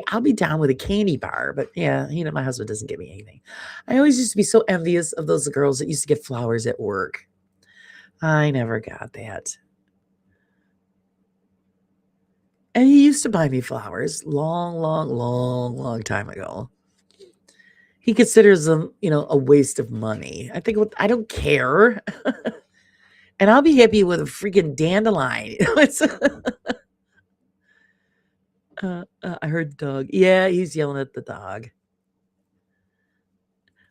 S1: I'll be down with a candy bar, but yeah, my husband doesn't give me anything. I always used to be so envious of those girls that used to get flowers at work. I never got that. And he used to buy me flowers long, long, long, long time ago. He considers them, a waste of money. I think I don't care. And I'll be happy with a freaking dandelion. I heard the dog. Yeah, he's yelling at the dog.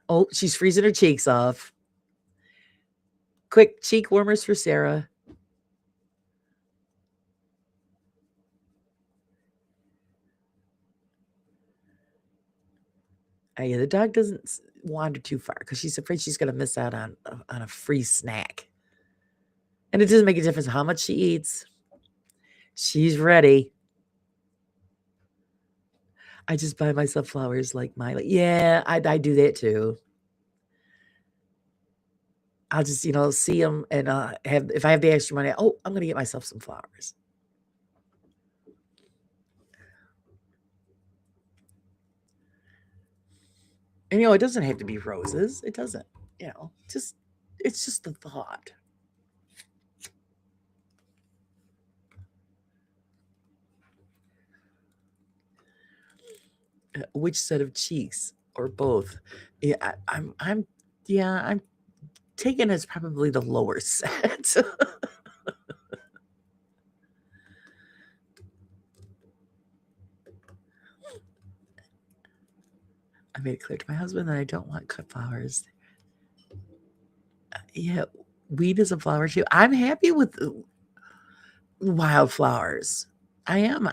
S1: Oh, she's freezing her cheeks off. Quick cheek warmers for Sarah. Yeah, the dog doesn't wander too far because she's afraid she's going to miss out on a free snack. And it doesn't make a difference how much she eats. She's ready. I just buy myself flowers like Miley. Yeah, I do that too. I'll just, see them and if I have the extra money, oh, I'm going to get myself some flowers. And, it doesn't have to be roses. It doesn't, it's just the thought. Which set of cheeks or both? Yeah, I'm taken as probably the lower set. I made it clear to my husband that I don't want cut flowers. Yeah, weed is a flower too. I'm happy with wildflowers. I am.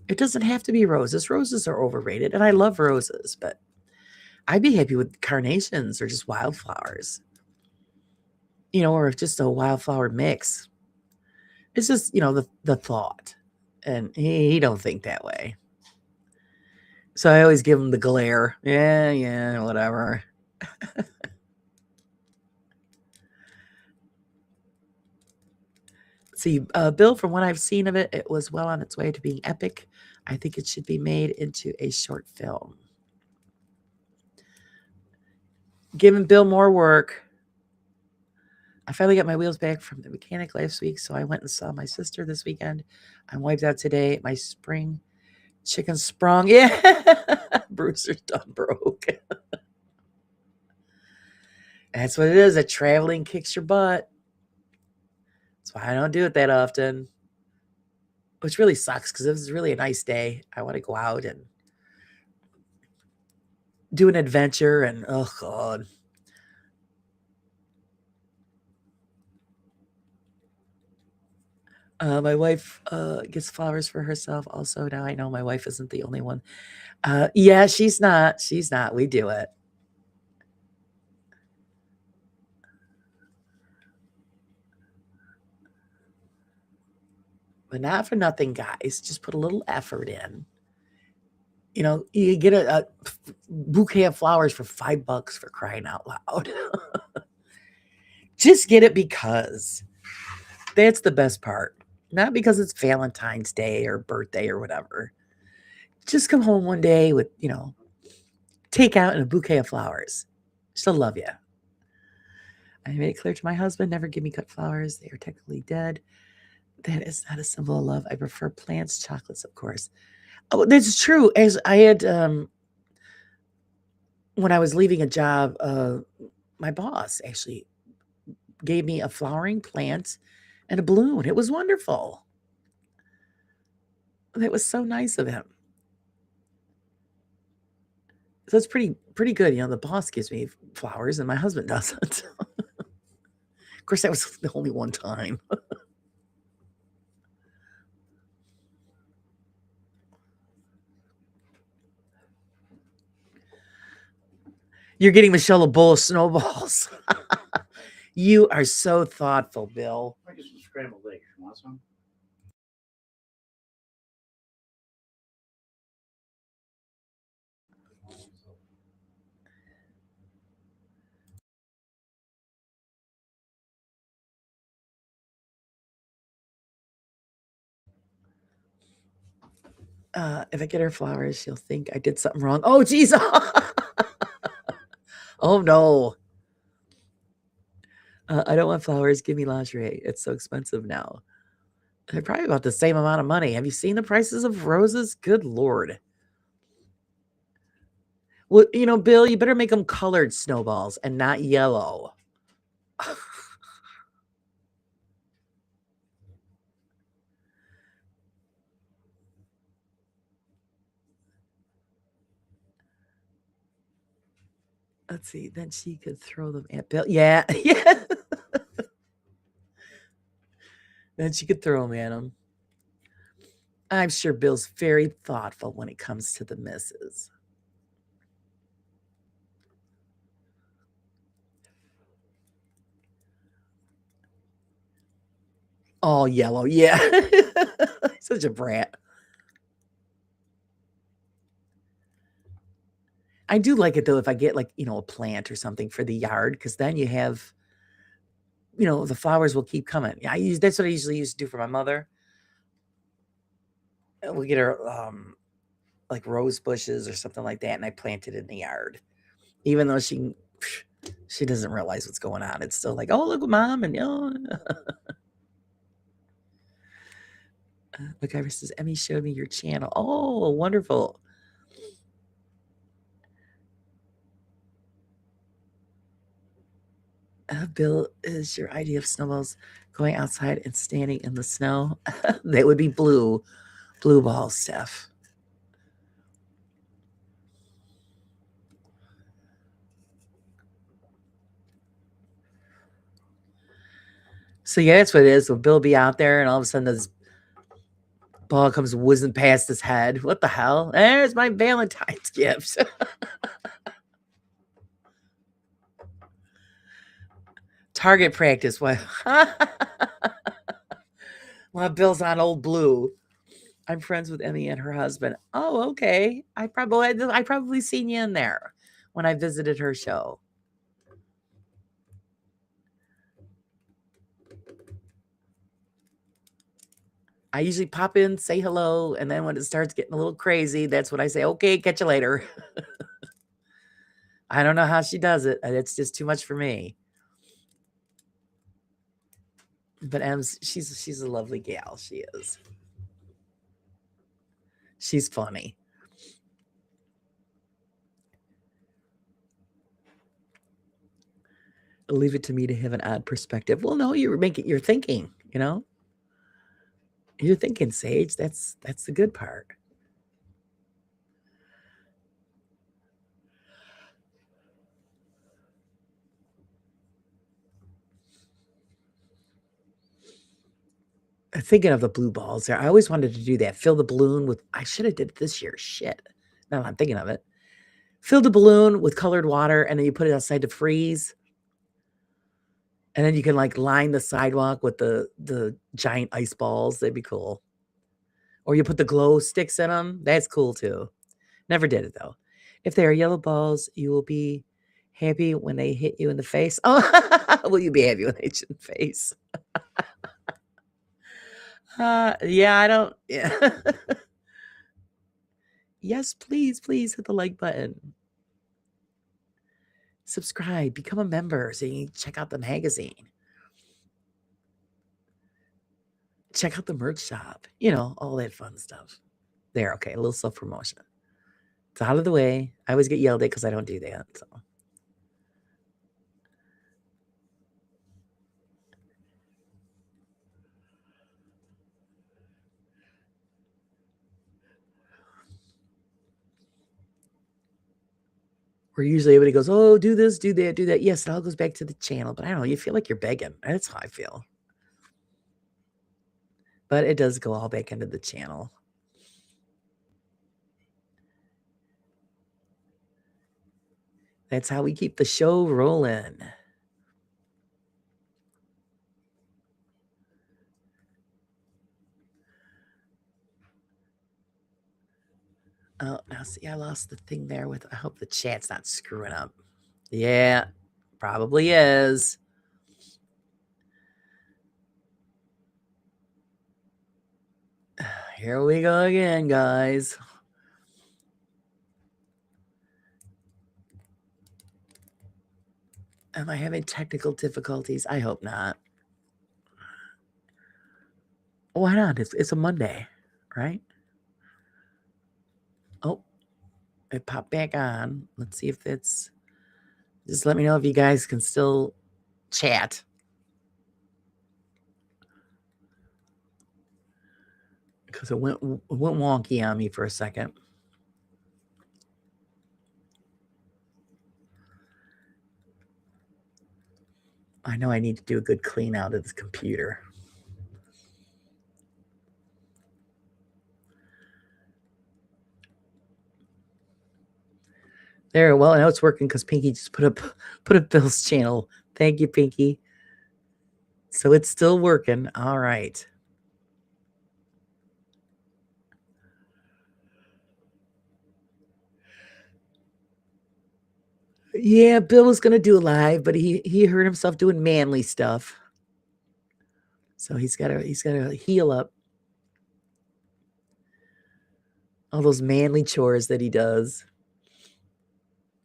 S1: It doesn't have to be roses. Roses are overrated, and I love roses, but I'd be happy with carnations or just wildflowers, or just a wildflower mix. It's just, the thought. And he don't think that way. So I always give him the glare. Yeah, yeah, whatever. See, Bill, from what I've seen of it, it was well on its way to being epic. I think it should be made into a short film. Giving Bill more work. I finally got my wheels back from the mechanic last week, so I went and saw my sister this weekend. I'm wiped out today. My spring chicken sprung. Yeah. Bruiser's done broke. That's what it is. That traveling kicks your butt. That's why I don't do it that often. Which really sucks because it was really a nice day. I want to go out and do an adventure and oh god. My wife gets flowers for herself also. Now I know my wife isn't the only one. Yeah, she's not. She's not. We do it. But not for nothing, guys. Just put a little effort in. You know, you get a bouquet of flowers for $5 for crying out loud. Just get it because that's the best part. Not because it's Valentine's Day or birthday or whatever. Just come home one day with, takeout and a bouquet of flowers. She'll love you. I made it clear to my husband, never give me cut flowers. They are technically dead. That is not a symbol of love. I prefer plants, chocolates, of course. Oh, that's true. As I had, when I was leaving a job, my boss actually gave me a flowering plant and a balloon. It was wonderful. That was so nice of him. So it's pretty good. The boss gives me flowers and my husband doesn't. Of course, that was the only one time. You're getting Michelle a bowl of snowballs. You are so thoughtful, Bill.
S2: I get some scrambled eggs. You want some?
S1: If I get her flowers, she'll think I did something wrong. Oh, geez. Oh, no. I don't want flowers. Give me lingerie. It's so expensive now. They're probably about the same amount of money. Have you seen the prices of roses? Good Lord. Well, Bill, you better make them colored snowballs and not yellow. Let's see. Then she could throw them at Bill. Yeah. Yeah. Then she could throw them at him. I'm sure Bill's very thoughtful when it comes to the misses. All yellow. Yeah. Such a brat. I do like it though if I get like, a plant or something for the yard because then you have, the flowers will keep coming. That's what I usually used to do for my mother. We get her like rose bushes or something like that, and I plant it in the yard. Even though she doesn't realize what's going on. It's still like, oh, look at mom, and MacGyver says, Emmy showed me your channel. Oh, wonderful. Bill, is your idea of snowballs going outside and standing in the snow? That would be blue balls, Steph. So yeah, that's what it is. So Bill be out there, and all of a sudden this ball comes whizzing past his head. What the hell? There's my Valentine's gift. Target practice. What? Well, Bill's on old blue. I'm friends with Emmy and her husband. Oh, okay. I probably seen you in there when I visited her show. I usually pop in, say hello, and then when it starts getting a little crazy, that's when I say, okay, catch you later. I don't know how she does it. It's just too much for me. But Em's she's a lovely gal. She is. She's funny. Leave it to me to have an odd perspective. Well, no, you're thinking, You're thinking, Sage. That's the good part. Thinking of the blue balls there. I always wanted to do that. Fill the balloon with I should have did it this year. Shit. Now I'm thinking of it. Fill the balloon with colored water and then you put it outside to freeze. And then you can like line the sidewalk with the giant ice balls. That'd be cool. Or you put the glow sticks in them. That's cool too. Never did it though. If they are yellow balls, you will be happy when they hit you in the face. Oh, will you be happy when they hit you in the face? Yeah, I don't. Yeah. Yes, please, please hit the like button. Subscribe, become a member so you can check out the magazine. Check out the merch shop, all that fun stuff. There, okay, a little self promotion. It's out of the way. I always get yelled at because I don't do that. So. Where usually everybody goes, oh, do this, do that, do that. Yes, it all goes back to the channel. But I don't know, you feel like you're begging. That's how I feel. But it does go all back into the channel. That's how we keep the show rolling. Oh, now see, I lost the thing there with, I hope the chat's not screwing up. Yeah, probably is. Here we go again, guys. Am I having technical difficulties? I hope not. Why not? It's a Monday, right? Oh, it popped back on. Let's see if it's. Just let me know if you guys can still chat. Because it went wonky on me for a second. I know I need to do a good clean out of this computer. There, well, I know it's working because Pinky just put up Bill's channel. Thank you, Pinky. So it's still working. All right. Yeah, Bill was gonna do a live, but he hurt himself doing manly stuff. So he's gotta heal up. All those manly chores that he does.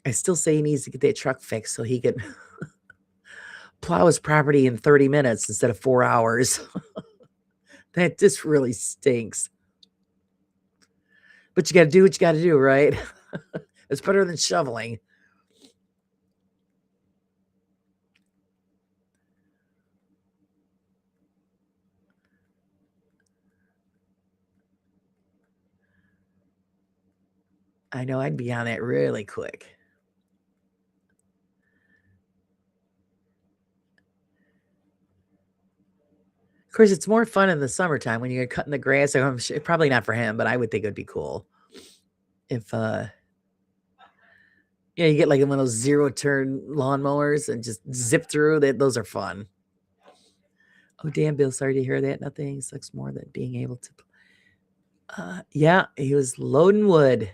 S1: I still say he needs to get that truck fixed so he can plow his property in 30 minutes instead of 4 hours. That just really stinks. But you got to do what you got to do, right? It's better than shoveling. I know I'd be on that really quick. Of course, it's more fun in the summertime when you're cutting the grass. I'm sure, probably not for him, but I would think it would be cool if yeah, you get like one of those zero turn lawnmowers and just zip through. Those are fun. Oh damn, Bill, sorry to hear that. Nothing sucks more than being able to yeah, he was loading wood.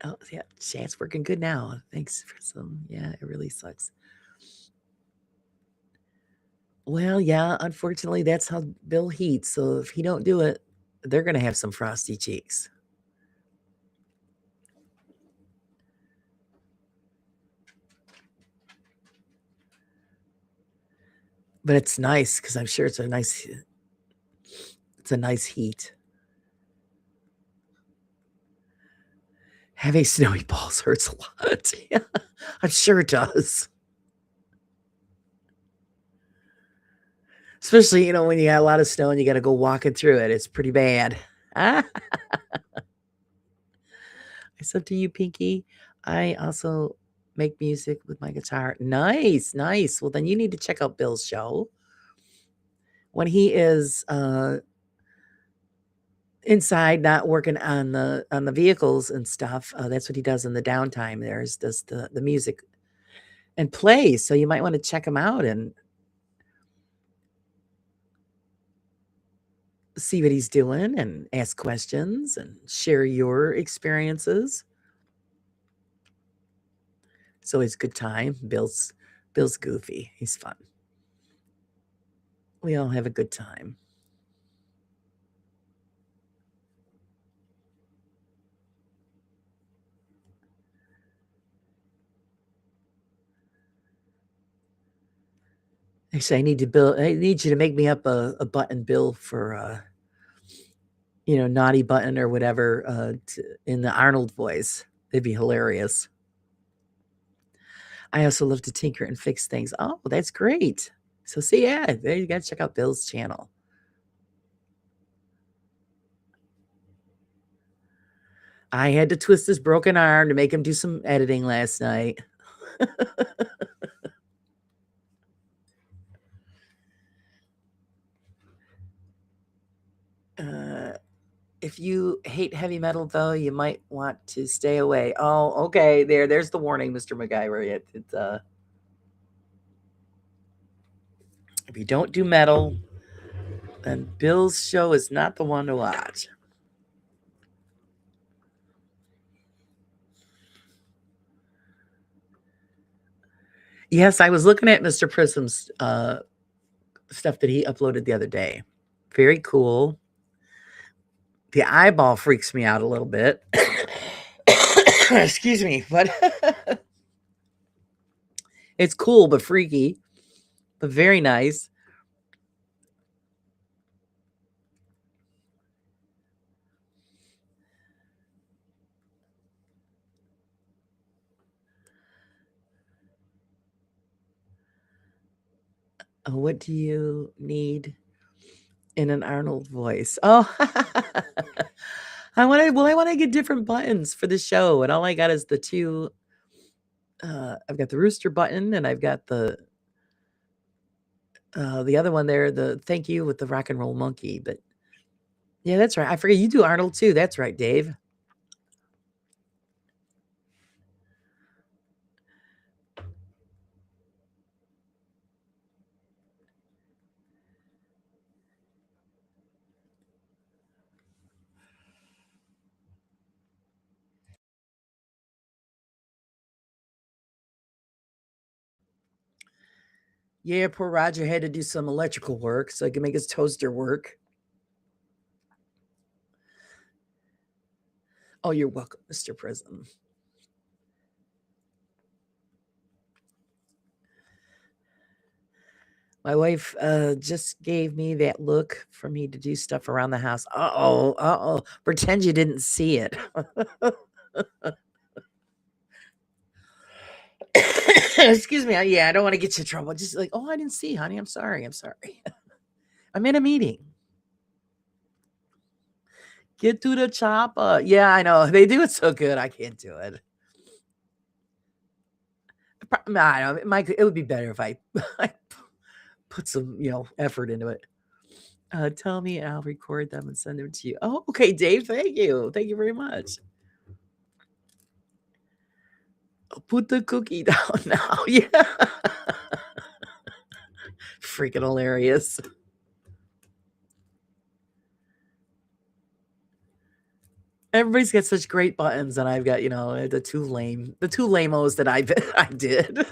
S1: Oh, yeah, chat's working good now. Thanks for some. Yeah, it really sucks. Well, yeah, unfortunately, that's how Bill heats. So if he don't do it, they're gonna have some frosty cheeks. But it's nice because I'm sure it's a nice heat. Having snowy balls hurts a lot. Yeah, I'm sure it does. Especially, when you got a lot of snow and you got to go walking through it. It's pretty bad. Ah, it's up to you, Pinky. I also make music with my guitar. Nice, nice. Well, then you need to check out Bill's show when he is inside, not working on the vehicles and stuff. That's what he does in the downtime. There's does the music and plays. So you might want to check him out and see what he's doing and ask questions and share your experiences. It's always a good time. Bill's goofy. He's fun. We all have a good time. Actually, I need you to make me up a button, Bill, for naughty button or whatever, in the Arnold voice. It'd be hilarious. I also love to tinker and fix things. Oh, that's great. So see, yeah, there you gotta check out Bill's channel. I had to twist his broken arm to make him do some editing last night. Uh, if you hate heavy metal, though, you might want to stay away. Oh, okay. There's the warning, Mr. MacGyver. If you don't do metal, then Bill's show is not the one to watch. Yes, I was looking at Mr. Prism's stuff that he uploaded the other day. Very cool. The eyeball freaks me out a little bit. Excuse me, but it's cool but freaky, but very nice. What do you need in an Arnold voice? Oh, I want to get different buttons for the show, and all I got is the two. I've got the rooster button, and I've got the other one there, the thank you with the rock and roll monkey. But yeah, that's right. I forget you do Arnold too. That's right, Dave. Yeah, poor Roger had to do some electrical work so he could make his toaster work. Oh, you're welcome, Mr. Prism. My wife just gave me that look for me to do stuff around the house. Uh-oh, uh-oh. Pretend you didn't see it. Excuse me. Yeah, I don't want to get you in trouble. Just like, oh, I didn't see, honey. I'm sorry. I'm sorry. I'm in a meeting. Get to the chopper. Yeah, I know. They do it so good. I can't do it. I don't know. It would be better if I put some, effort into it. Tell me and I'll record them and send them to you. Oh, okay, Dave. Thank you. Thank you very much. Put the cookie down now. Yeah. Freaking hilarious. Everybody's got such great buttons, and I've got, the two lamos that I did.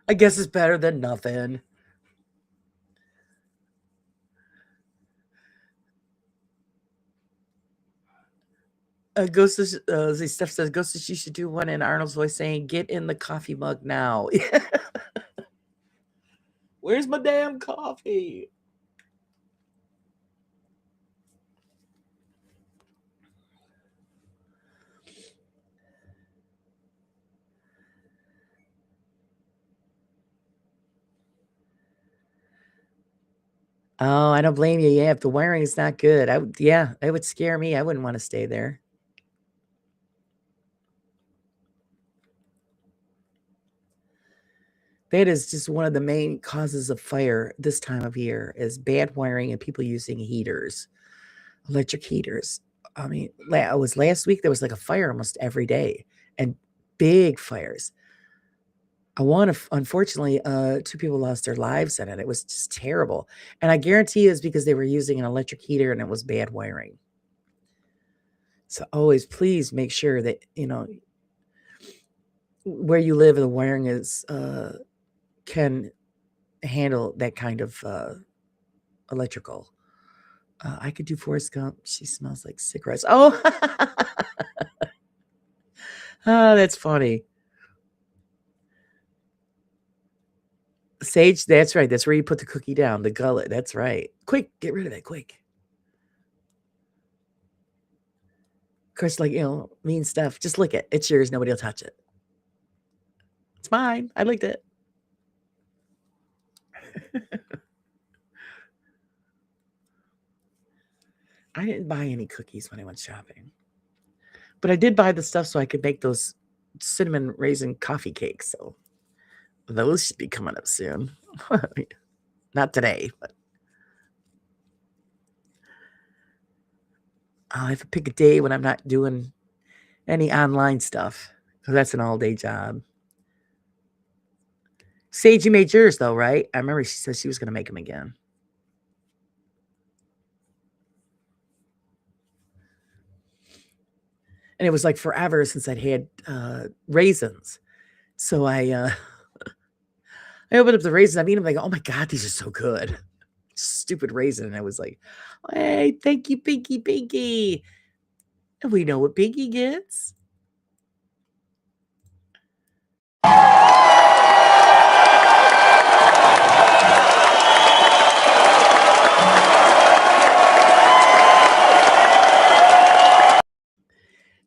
S1: I guess it's better than nothing. Steph says, Ghostus, you should do one in Arnold's voice saying, "Get in the coffee mug now." Where's my damn coffee? Oh, I don't blame you. Yeah, if the wiring is not good, it would scare me. I wouldn't want to stay there. That is just one of the main causes of fire this time of year is bad wiring and people using heaters, electric heaters. I mean, it was last week there was like a fire almost every day and big fires. Unfortunately, two people lost their lives in it. It was just terrible. And I guarantee it's because they were using an electric heater and it was bad wiring. So always please make sure that, where you live, the wiring is can handle that kind of electrical. I could do Forrest Gump. She smells like cigarettes. Oh, oh, that's funny. Sage, that's right. That's where you put the cookie down, the gullet. That's right. Quick, get rid of it, quick. Of course, like, mean stuff. Just lick it. It's yours. Nobody will touch it. It's mine. I licked it. I didn't buy any cookies when I went shopping. But I did buy the stuff so I could make those cinnamon raisin coffee cakes. So those should be coming up soon. Not today, but I have to pick a day when I'm not doing any online stuff because that's an all-day job. Sage, you made yours though, right? I remember she said she was going to make them again. And it was like forever since I'd had raisins. So I opened up the raisins. I mean, I'm like, oh my God, these are so good. Stupid raisin. And I was like, hey, thank you, Pinky. And we know what Pinky gets.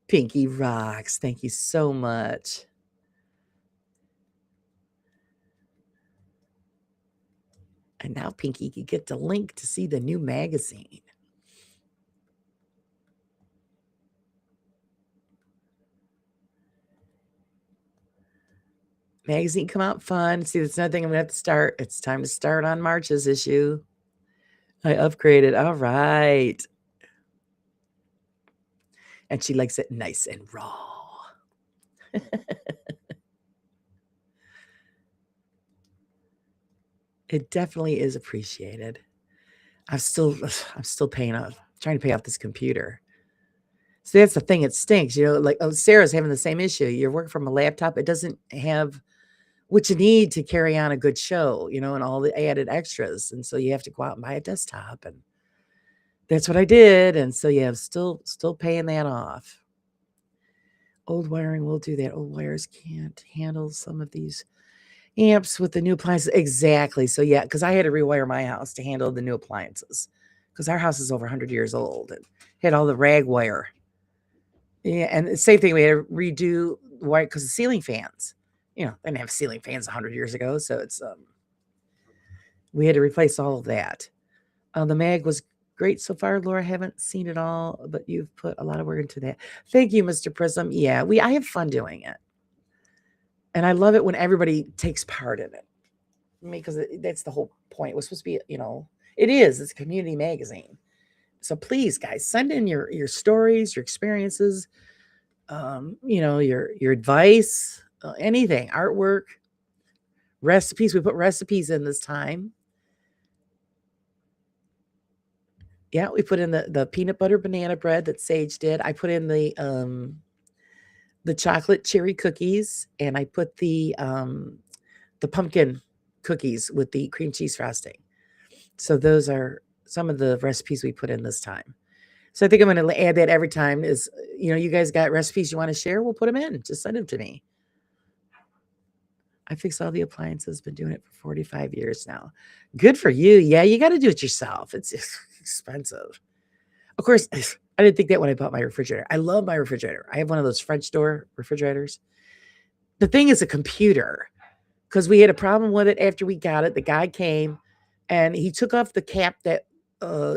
S1: Pinky rocks. Thank you so much. And now Pinky can get the link to see the new magazine. Magazine come out fun. See, that's another thing I'm going to have to start. It's time to start on March's issue. I upgraded. All right. And she likes it nice and raw. It definitely is appreciated. I'm still trying to pay off this computer. So that's the thing. It stinks, like Sarah's having the same issue. You're working from a laptop. It doesn't have what you need to carry on a good show, and all the added extras. And so you have to go out and buy a desktop. And that's what I did. And so yeah, I'm still paying that off. Old wiring will do that. Old wires can't handle some of these amps with the new appliances. Exactly. So yeah, because I had to rewire my house to handle the new appliances because our house is over 100 years old and had all the rag wire. Yeah, and the same thing, we had to redo the wire because of ceiling fans. They didn't have ceiling fans 100 years ago, so it's we had to replace all of that. The mag was great so far, Laura. I haven't seen it all, but you've put a lot of work into that. Thank you, Mr. Prism. Yeah, I have fun doing it. And I love it when everybody takes part in it. I mean, because that's the whole point. It was supposed to be, it's a community magazine. So please, guys, send in your stories, your experiences, your advice, anything, artwork, recipes. We put recipes in this time. Yeah, we put in the peanut butter banana bread that Sage did. I put in the chocolate cherry cookies, and I put the pumpkin cookies with the cream cheese frosting. So those are some of the recipes we put in this time. So I think I'm going to add that every time. Is you guys got recipes you want to share? We'll put them in. Just send them to me. I fix all the appliances. Been doing it for 45 years now. Good for you. Yeah, you got to do it yourself. It's expensive. Of course, I didn't think that when I bought my refrigerator. I love my refrigerator. I have one of those French door refrigerators. The thing is a computer, because we had a problem with it after we got it. The guy came and he took off the cap that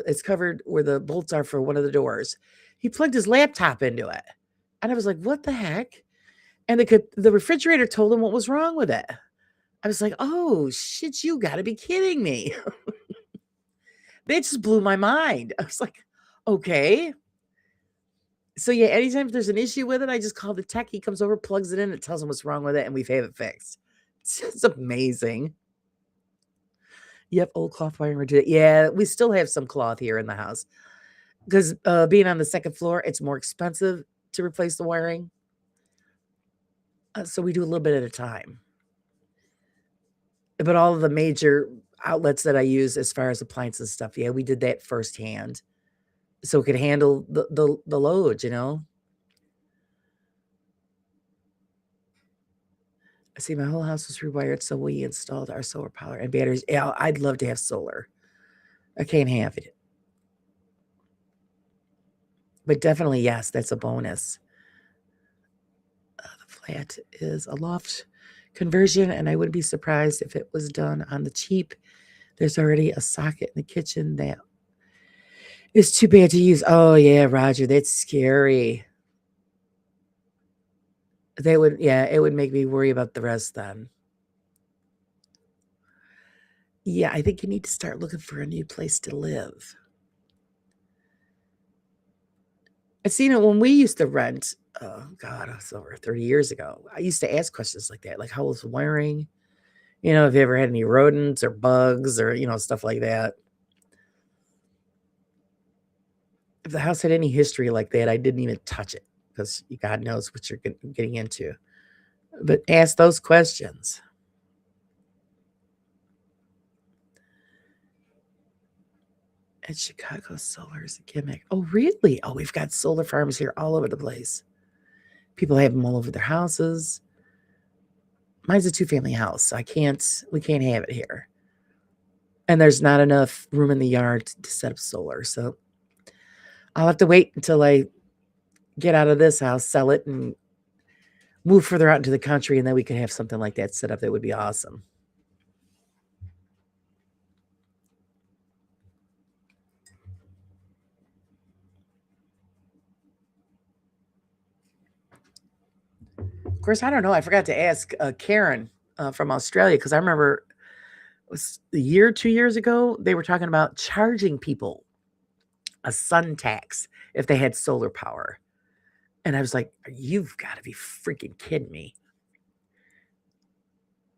S1: is covered where the bolts are for one of the doors. He plugged his laptop into it. And I was like, what the heck? And the refrigerator told him what was wrong with it. I was like, oh, shit, you got to be kidding me. They just blew my mind. I was like, okay. So, yeah, anytime there's an issue with it, I just call the tech. He comes over, plugs it in, and tells him what's wrong with it, and we've had it fixed. It's just amazing. Yep, old cloth wiring. Yeah, we still have some cloth here in the house because being on the second floor, it's more expensive to replace the wiring. So we do a little bit at a time. But all of the major outlets that I use as far as appliances and stuff, yeah, we did that firsthand. So it could handle the load, See, my whole house was rewired, so we installed our solar power and batteries. Yeah, I'd love to have solar. I can't have it. But definitely, yes, that's a bonus. The flat is a loft conversion, and I wouldn't be surprised if it was done on the cheap. There's already a socket in the kitchen that is too bad to use. Oh, yeah, Roger, that's scary. It would make me worry about the rest then. Yeah, I think you need to start looking for a new place to live. I seen it when we used to rent. Oh God, it's over 30 years ago. I used to ask questions like that, like how was the wiring? Have you ever had any rodents or bugs or stuff like that? If the house had any history like that, I didn't even touch it because God knows what you're getting into. But ask those questions. And Chicago solar is a gimmick. Oh, really? Oh, we've got solar farms here all over the place. People have them all over their houses. Mine's a 2-family house, so we can't have it here. And there's not enough room in the yard to set up solar. So I'll have to wait until I get out of this house, sell it, and move further out into the country, and then we could have something like that set up. That would be awesome. Of course, I don't know. I forgot to ask Karen from Australia because I remember it was a year, 2 years ago, they were talking about charging people a sun tax if they had solar power. And I was like, you've got to be freaking kidding me.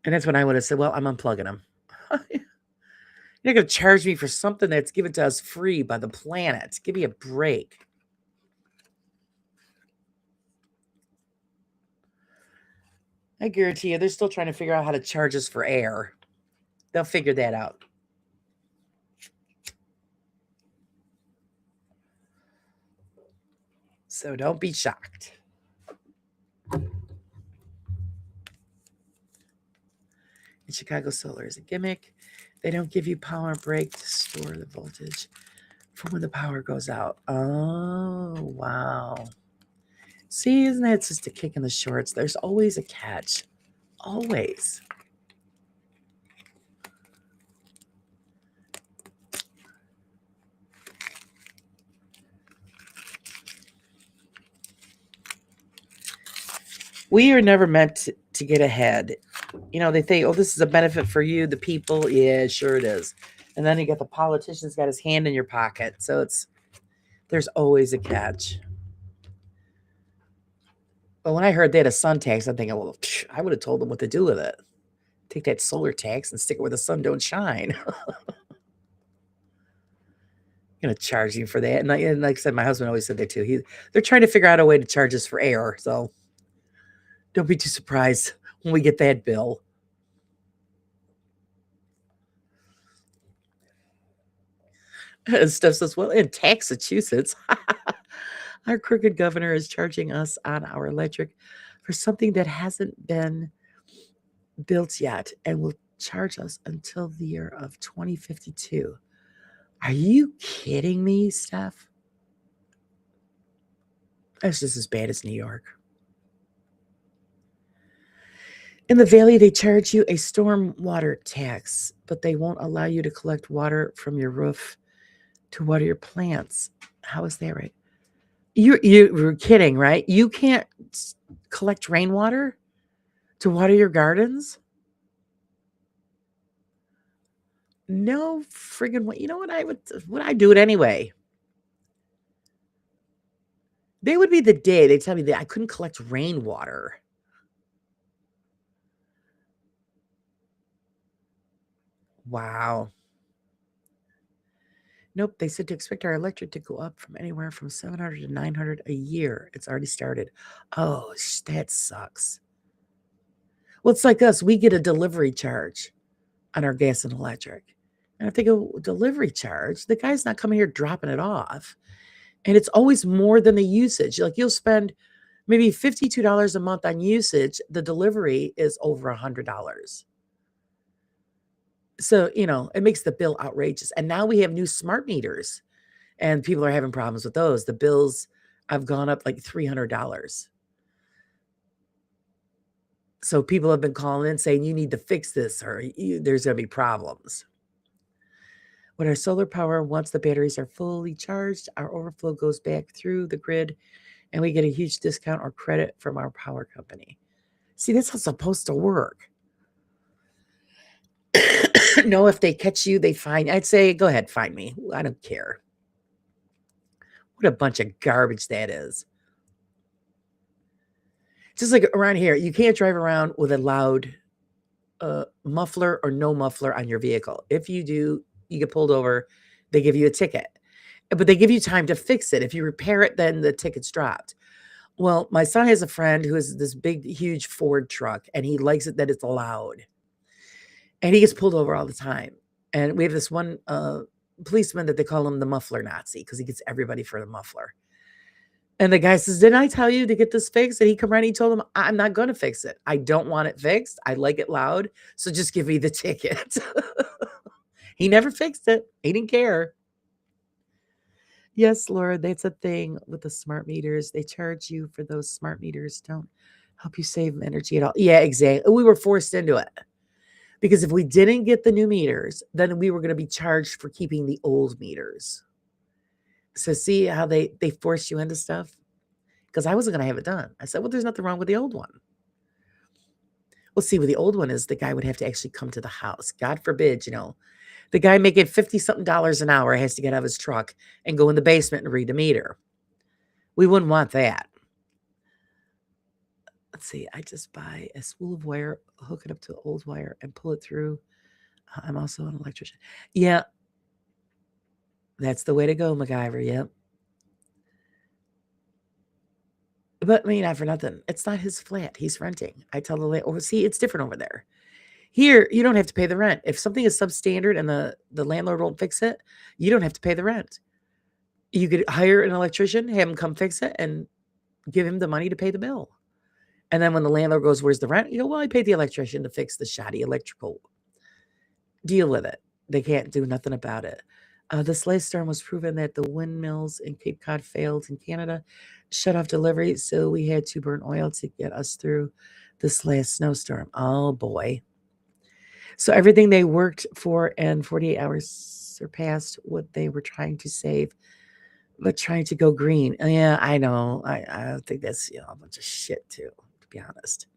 S1: And that's when I would have said, well, I'm unplugging them. You're going to charge me for something that's given to us free by the planet. Give me a break. I guarantee you, they're still trying to figure out how to charge us for air. They'll figure that out. So don't be shocked. And Chicago solar is a gimmick. They don't give you power break to store the voltage for when the power goes out. Oh, wow. See, isn't that just a kick in the shorts? There's always a catch. Always. We are never meant to get ahead. They think, oh, this is a benefit for you, the people. Yeah, sure it is. And then you got the politician's got his hand in your pocket. So there's always a catch. But when I heard they had a sun tax, I'm thinking, well, I would have told them what to do with it. Take that solar tax and stick it where the sun don't shine. Gonna charge you for that. And like I said, my husband always said that too. They're trying to figure out a way to charge us for air. So don't be too surprised when we get that bill. And Steph says, well, in Massachusetts, our crooked governor is charging us on our electric for something that hasn't been built yet and will charge us until the year of 2052. Are you kidding me, Steph? That's just as bad as New York. In the valley, they charge you a storm water tax, but they won't allow you to collect water from your roof to water your plants. How is that right? You're kidding, right? You can't collect rainwater to water your gardens? No friggin' way. You know what? Would I do it anyway? They would be the day they tell me that I couldn't collect rainwater. Wow. Nope, they said to expect our electric to go up from anywhere from 700 to 900 a year. It's already started. Oh, that sucks. Well, it's like us. We get a delivery charge on our gas and electric. And I think a delivery charge, the guy's not coming here dropping it off. And it's always more than the usage. Like you'll spend maybe $52 a month on usage. The delivery is over $100. So, it makes the bill outrageous. And now we have new smart meters and people are having problems with those. The bills have gone up like $300. So people have been calling in saying, you need to fix this or there's going to be problems. With our solar power, once the batteries are fully charged, our overflow goes back through the grid and we get a huge discount or credit from our power company. See, that's how it's supposed to work. No, if they catch you, they fine. I'd say, go ahead, fine me. I don't care. What a bunch of garbage that is. Just like around here, you can't drive around with a loud muffler or no muffler on your vehicle. If you do, you get pulled over, they give you a ticket. But they give you time to fix it. If you repair it, then the ticket's dropped. Well, my son has a friend who has this big, huge Ford truck, and he likes it that it's loud. And he gets pulled over all the time. And we have this one policeman that they call him the muffler Nazi because he gets everybody for the muffler. And the guy says, didn't I tell you to get this fixed? And he come around and he told him, I'm not going to fix it. I don't want it fixed. I like it loud. So just give me the ticket. He never fixed it. He didn't care. Yes, Laura, that's a thing with the smart meters. They charge you for those smart meters. Don't help you save energy at all. Yeah, exactly. We were forced into it. Because if we didn't get the new meters, then we were going to be charged for keeping the old meters. So see how they force you into stuff? Because I wasn't going to have it done. I said, well, there's nothing wrong with the old one. Well, see, with the old one is the guy would have to actually come to the house. God forbid, the guy making 50-something dollars an hour has to get out of his truck and go in the basement and read the meter. We wouldn't want that. Let's see. I just buy a spool of wire, hook it up to old wire, and pull it through. I'm also an electrician. Yeah, that's the way to go, MacGyver. Yep. But I mean, not for nothing. It's not his flat. He's renting. I tell the landlord, see, it's different over there. Here, you don't have to pay the rent. If something is substandard and the landlord won't fix it, you don't have to pay the rent. You could hire an electrician, have him come fix it, and give him the money to pay the bill. And then when the landlord goes, where's the rent? You go, well, I paid the electrician to fix the shoddy electrical. Deal with it. They can't do nothing about it. This last storm was proven that the windmills in Cape Cod failed in Canada, shut off delivery, so we had to burn oil to get us through this last snowstorm. Oh, boy. So everything they worked for in 48 hours surpassed what they were trying to save, but trying to go green. Yeah, I know. I think that's a bunch of shit too, to be honest.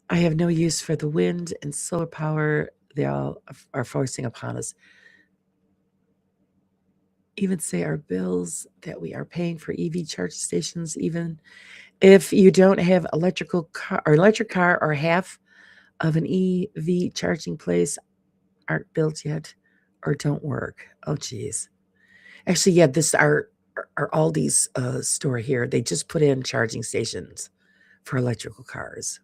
S1: I have no use for the wind and solar power they all are forcing upon us. Even say our bills that we are paying for EV charge stations, even if you don't have electric car or half of an EV charging place aren't built yet or don't work. Oh, geez. Actually, yeah, this our Aldi's store here. They just put in charging stations for electrical cars.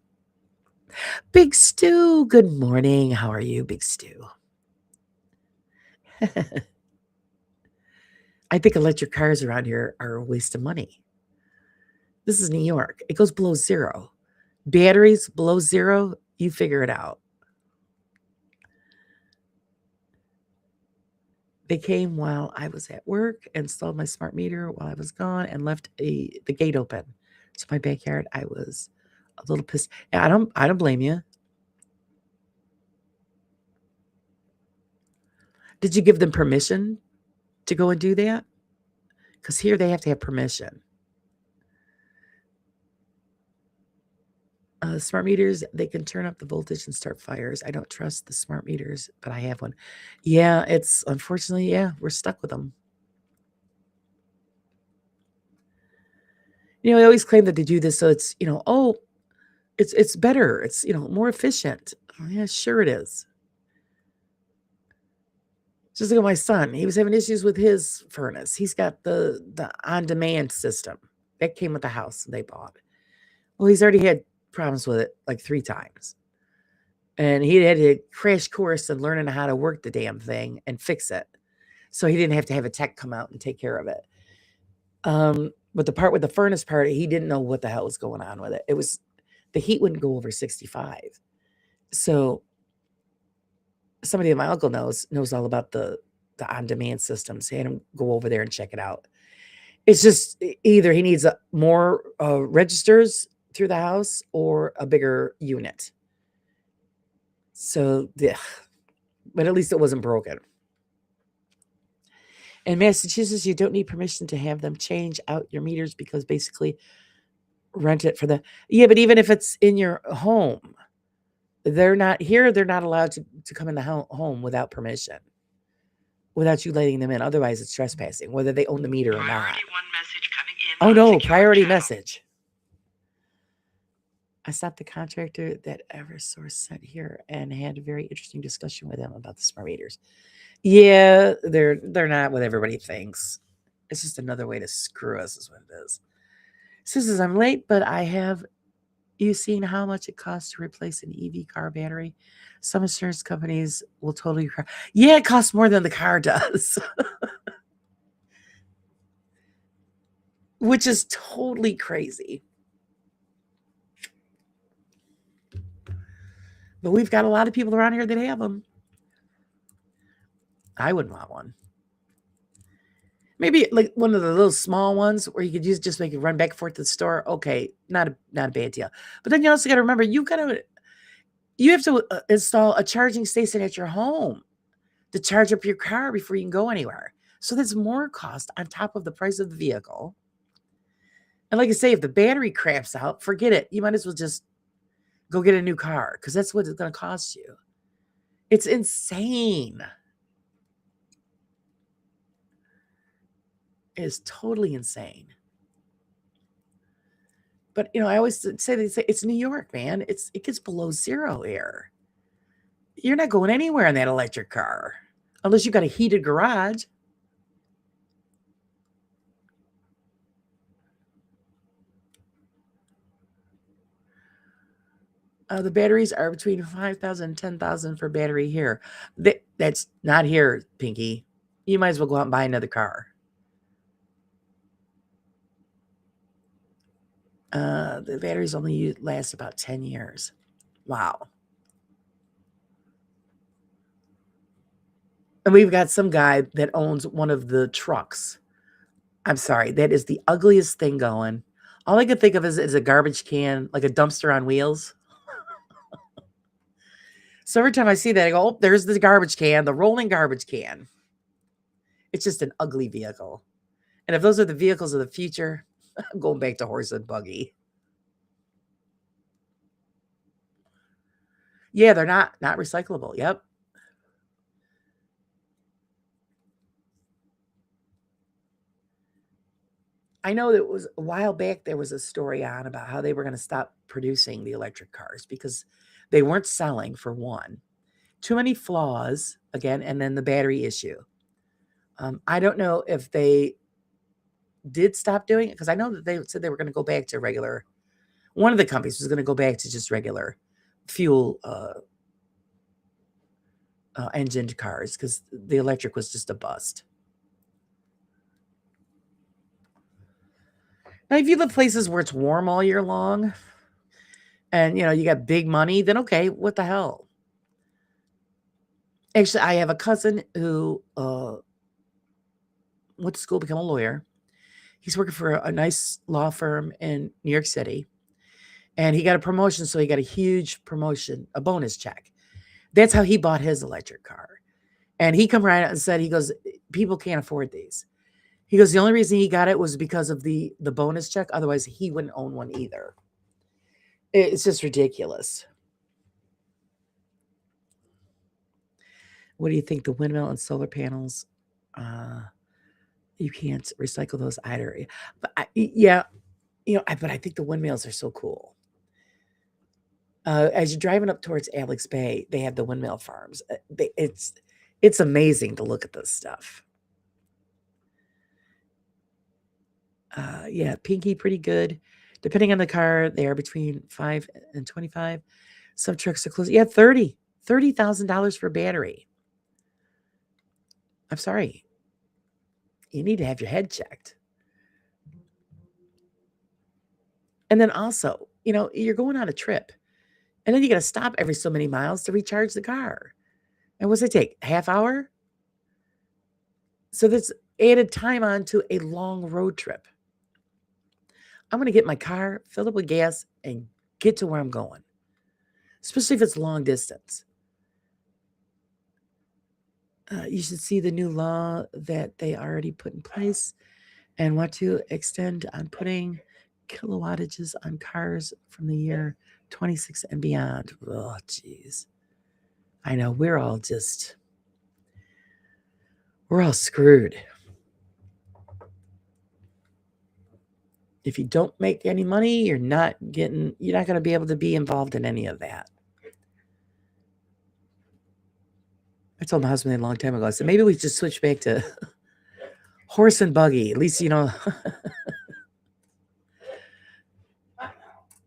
S1: Big Stu, good morning. How are you, Big Stu? I think electric cars around here are a waste of money. This is New York. It goes below zero. Batteries below zero, you figure it out. They came while I was at work, installed my smart meter while I was gone, and left the gate open to my backyard. I was a little pissed. Yeah, I don't blame you. Did you give them permission to go and do that? Because here they have to have permission. Smart meters, they can turn up the voltage and start fires. I don't trust the smart meters, but I have one. Yeah, it's unfortunately, yeah, we're stuck with them. They always claim that they do this so it's, oh, it's better. It's, more efficient. Oh, yeah, sure it is. Just look at my son. He was having issues with his furnace. He's got the on-demand system. That came with the house they bought. Well, he's already had problems with it like 3 times. And he had a crash course in learning how to work the damn thing and fix it. So he didn't have to have a tech come out and take care of it. But the part with the furnace part, he didn't know what the hell was going on with it. It was the heat wouldn't go over 65. So somebody that my uncle knows all about the on-demand systems. He had him go over there and check it out. It's just either he needs more registers through the house or a bigger unit. So, but at least it wasn't broken. In Massachusetts, you don't need permission to have them change out your meters because basically rent it for the yeah. But even if it's in your home, they're not here. They're not allowed to come in the home without permission, without you letting them in. Otherwise, it's trespassing, whether they own the meter or not.
S3: Priority 1 message coming in.
S1: Oh
S3: on
S1: no,
S3: secure
S1: priority
S3: channel.
S1: message. I stopped the contractor that Eversource sent here and had a very interesting discussion with him about the smart meters. Yeah, they're not what everybody thinks. It's just another way to screw us, is what it is. Says I'm late, but I have you seen how much it costs to replace an EV car battery? Some insurance companies will totally. Yeah, it costs more than the car does, which is totally crazy. But we've got a lot of people around here that have them. I wouldn't want one. Maybe like one of the little small ones where you could use just make it run back and forth to the store. Okay, not a bad deal. But then you also got to remember you have to install a charging station at your home to charge up your car before you can go anywhere. So there's more cost on top of the price of the vehicle. And like I say, if the battery craps out, forget it. You might as well just go get a new car because that's what it's going to cost you. It's insane. It is totally insane. But I always say it's New York, man. It gets below zero here. You're not going anywhere in that electric car unless you got a heated garage. The batteries are between 5,000 and 10,000 for battery here. That's not here, Pinky. You might as well go out and buy another car. The batteries only last about 10 years. Wow. And we've got some guy that owns one of the trucks. I'm sorry, that is the ugliest thing going. All I could think of is a garbage can, like a dumpster on wheels. So every time I see that, I go, oh, there's the garbage can, the rolling garbage can. It's just an ugly vehicle. And if those are the vehicles of the future, I'm going back to horse and buggy. Yeah, they're not recyclable. Yep. I know that it was a while back there was a story on about how they were going to stop producing the electric cars because They weren't selling, for one. Too many flaws, again, and then the battery issue. I don't know if they did stop doing it, because I know that they said they were going to go back to regular. One of the companies was going to go back to just regular fuel engined cars, because the electric was just a bust. Now, if you live places where it's warm all year long and, you got big money, then okay, what the hell? Actually, I have a cousin who went to school to become a lawyer. He's working for a nice law firm in New York City. And he got a promotion, so he got a huge promotion, a bonus check. That's how he bought his electric car. And he come right out and said, he goes, people can't afford these. He goes, the only reason he got it was because of the bonus check. Otherwise, he wouldn't own one either. It's just ridiculous. What do you think? The windmill and solar panels, you can't recycle those either. But but I think the windmills are so cool. As you're driving up towards Alex Bay, they have the windmill farms. It's amazing to look at this stuff. Yeah, Pinky, pretty good. Depending on the car, they are between 5 and 25. Some trucks are close. Yeah, $30,000 for a battery. I'm sorry. You need to have your head checked. And then also, you're going on a trip, and then you got to stop every so many miles to recharge the car. And what's it take? A half hour? So that's added time on to a long road trip. I'm going to get my car, fill up with gas, and get to where I'm going, especially if it's long distance. You should see the new law that they already put in place and want to extend on putting kilowattages on cars from the year 26 and beyond. Oh, geez. I know, we're all screwed. If you don't make any money, you're not going to be able to be involved in any of that. I told my husband a long time ago, I said, maybe we just switch back to horse and buggy. At least,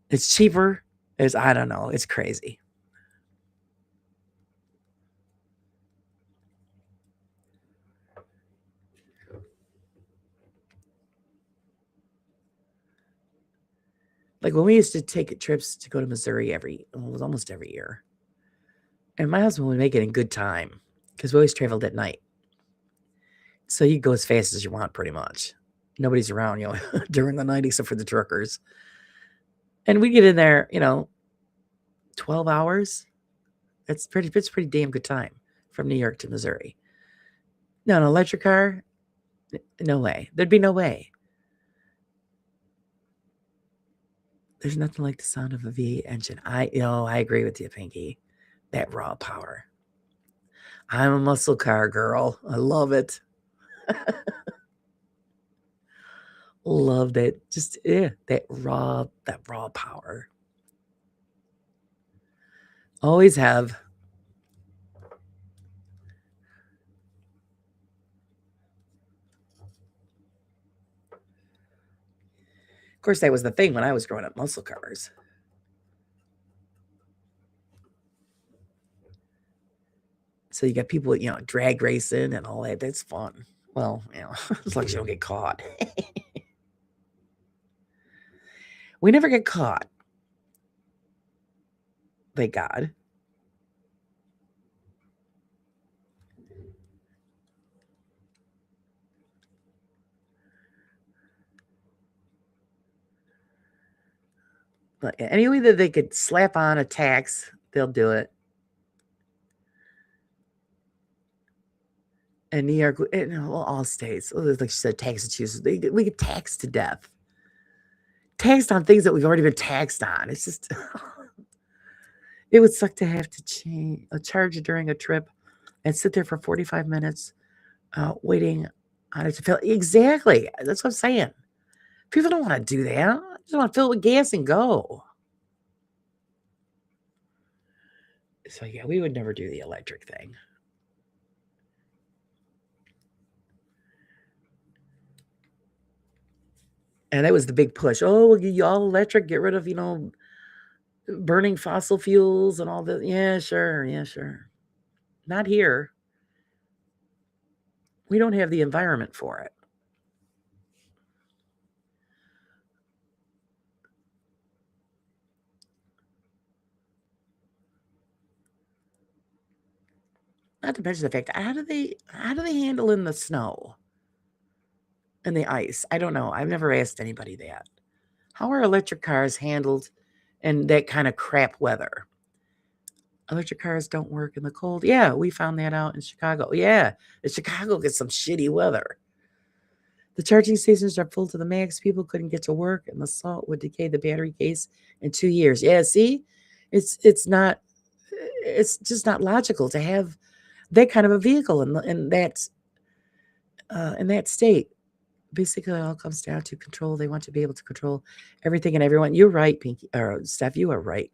S1: it's cheaper. I don't know. It's crazy. Like when we used to take trips to go to Missouri it was almost every year. And my husband would make it in good time because we always traveled at night. So you go as fast as you want, pretty much. Nobody's around, during the night except for the truckers. And we get in there, 12 hours. It's pretty damn good time from New York to Missouri. No, an electric car, no way. There'd be no way. There's nothing like the sound of a V8 engine. I agree with you, Pinky. That raw power. I'm a muscle car girl. I love it. Love that. Just that raw power. Always have. Of course, that was the thing when I was growing up, muscle cars. So you got people, drag racing and all that. That's fun. Well, as long as you don't get caught. We never get caught. Thank God. But any way that they could slap on a tax, they'll do it. And New York, all states, like you said, Massachusetts, we get taxed to death. Taxed on things that we've already been taxed on. It's just, it would suck to have to charge during a trip and sit there for 45 minutes waiting on it to fill. Exactly. That's what I'm saying. People don't want to do that. They just want to fill it with gas and go. So yeah, we would never do the electric thing. And that was the big push. Oh, we'll get you all electric, get rid of, burning fossil fuels and all the, yeah, sure. Yeah, sure. Not here. We don't have the environment for it. Not to mention the fact, how do they handle in the snow and the ice? I don't know. I've never asked anybody that. How are electric cars handled in that kind of crap weather? Electric cars don't work in the cold. Yeah, we found that out in Chicago. Yeah, in Chicago gets some shitty weather. The charging stations are full to the max. People couldn't get to work, and the salt would decay the battery case in 2 years. Yeah, see, it's not. It's just not logical to have that kind of a vehicle in that state. Basically, it all comes down to control. They want to be able to control everything and everyone. You're right, Pinky or Steph. You are right.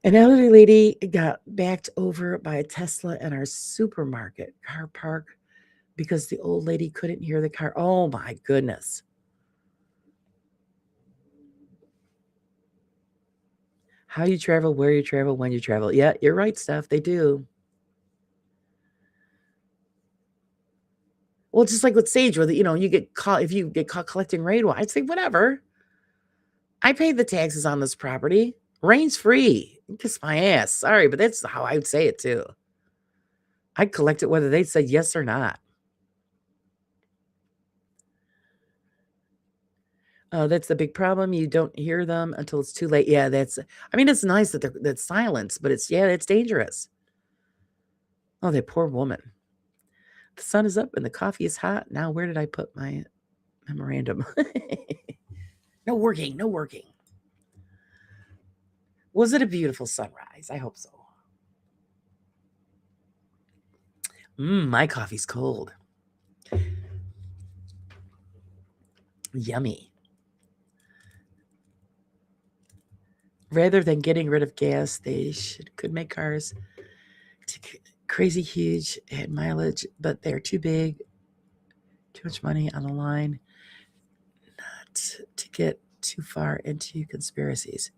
S1: An elderly lady got backed over by a Tesla in our supermarket car park because the old lady couldn't hear the car. Oh my goodness. How you travel, where you travel, when you travel. Yeah, you're right, Steph. They do. Well, just like with Sage, where you get caught if you get caught collecting rainwater, I'd say whatever. I paid the taxes on this property. Rain's free. Kiss my ass. Sorry, but that's how I would say it too. I'd collect it whether they said yes or not. That's the big problem. You don't hear them until it's too late. Yeah, it's nice that that's silence, but it's dangerous. Oh, that poor woman. The sun is up and the coffee is hot. Now, where did I put my memorandum? No working, no working. Was it a beautiful sunrise? I hope so. My coffee's cold. Yummy. Rather than getting rid of gas, they could make cars crazy huge at mileage, but they're too big, too much money on the line, not to get too far into conspiracies.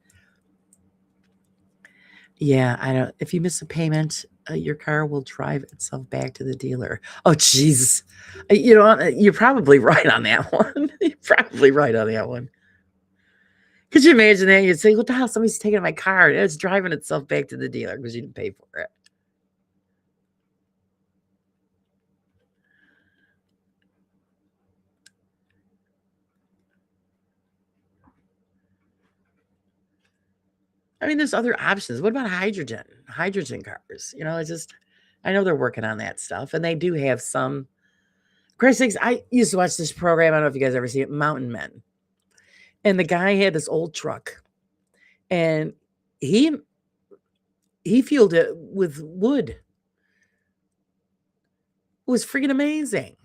S1: Yeah, I don't. If you miss a payment, your car will drive itself back to the dealer. Oh, Jesus. You're probably right on that one. You're probably right on that one. Could you imagine that? You'd say, what the hell? Somebody's taking my car. It's driving itself back to the dealer because you didn't pay for it. I mean, there's other options. What about hydrogen? Hydrogen cars. I know they're working on that stuff, and they do have some. Christ sakes, I used to watch this program. I don't know if you guys ever see it, Mountain Men. And the guy had this old truck, and he fueled it with wood. It was freaking amazing.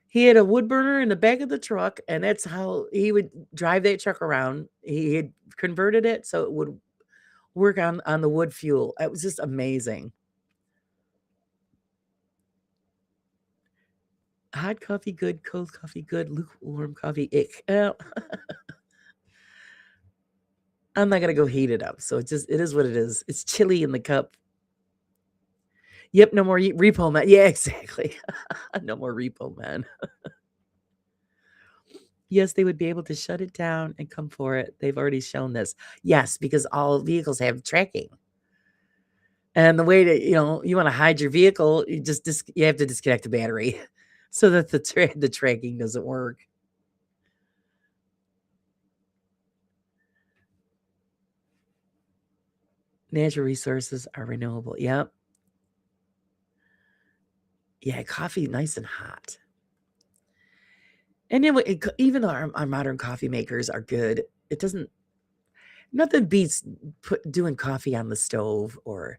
S1: He had a wood burner in the back of the truck, and that's how he would drive that truck around. He had converted it so it would work on the wood fuel. It was just amazing. Hot coffee, good. Cold coffee, good. Lukewarm coffee, ick. I'm not gonna go heat it up. So it is what it is. It's chilly in the cup. Yep, no more repo man. Yeah, exactly. No more repo man. Yes, they would be able to shut it down and come for it. They've already shown this. Yes, because all vehicles have tracking. And the way that, you want to hide your vehicle, you have to disconnect the battery so that the tracking doesn't work. Natural resources are renewable. Yep. Yeah, coffee nice and hot. And even though our modern coffee makers are good, nothing beats doing coffee on the stove or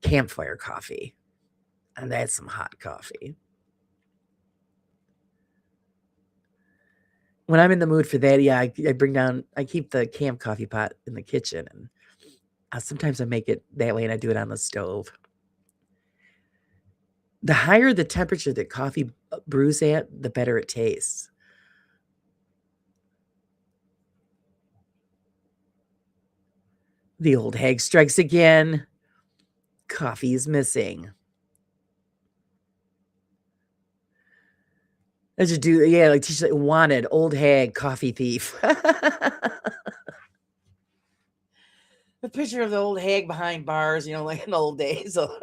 S1: campfire coffee. And that's some hot coffee. When I'm in the mood for that, yeah, I keep the camp coffee pot in the kitchen, and Sometimes I make it that way and I do it on the stove. The higher the temperature that coffee brews at, the better it tastes. The old hag strikes again. Coffee is missing. I should do, yeah, like teach like wanted old hag coffee thief. A picture of the old hag behind bars, like in the old days. So.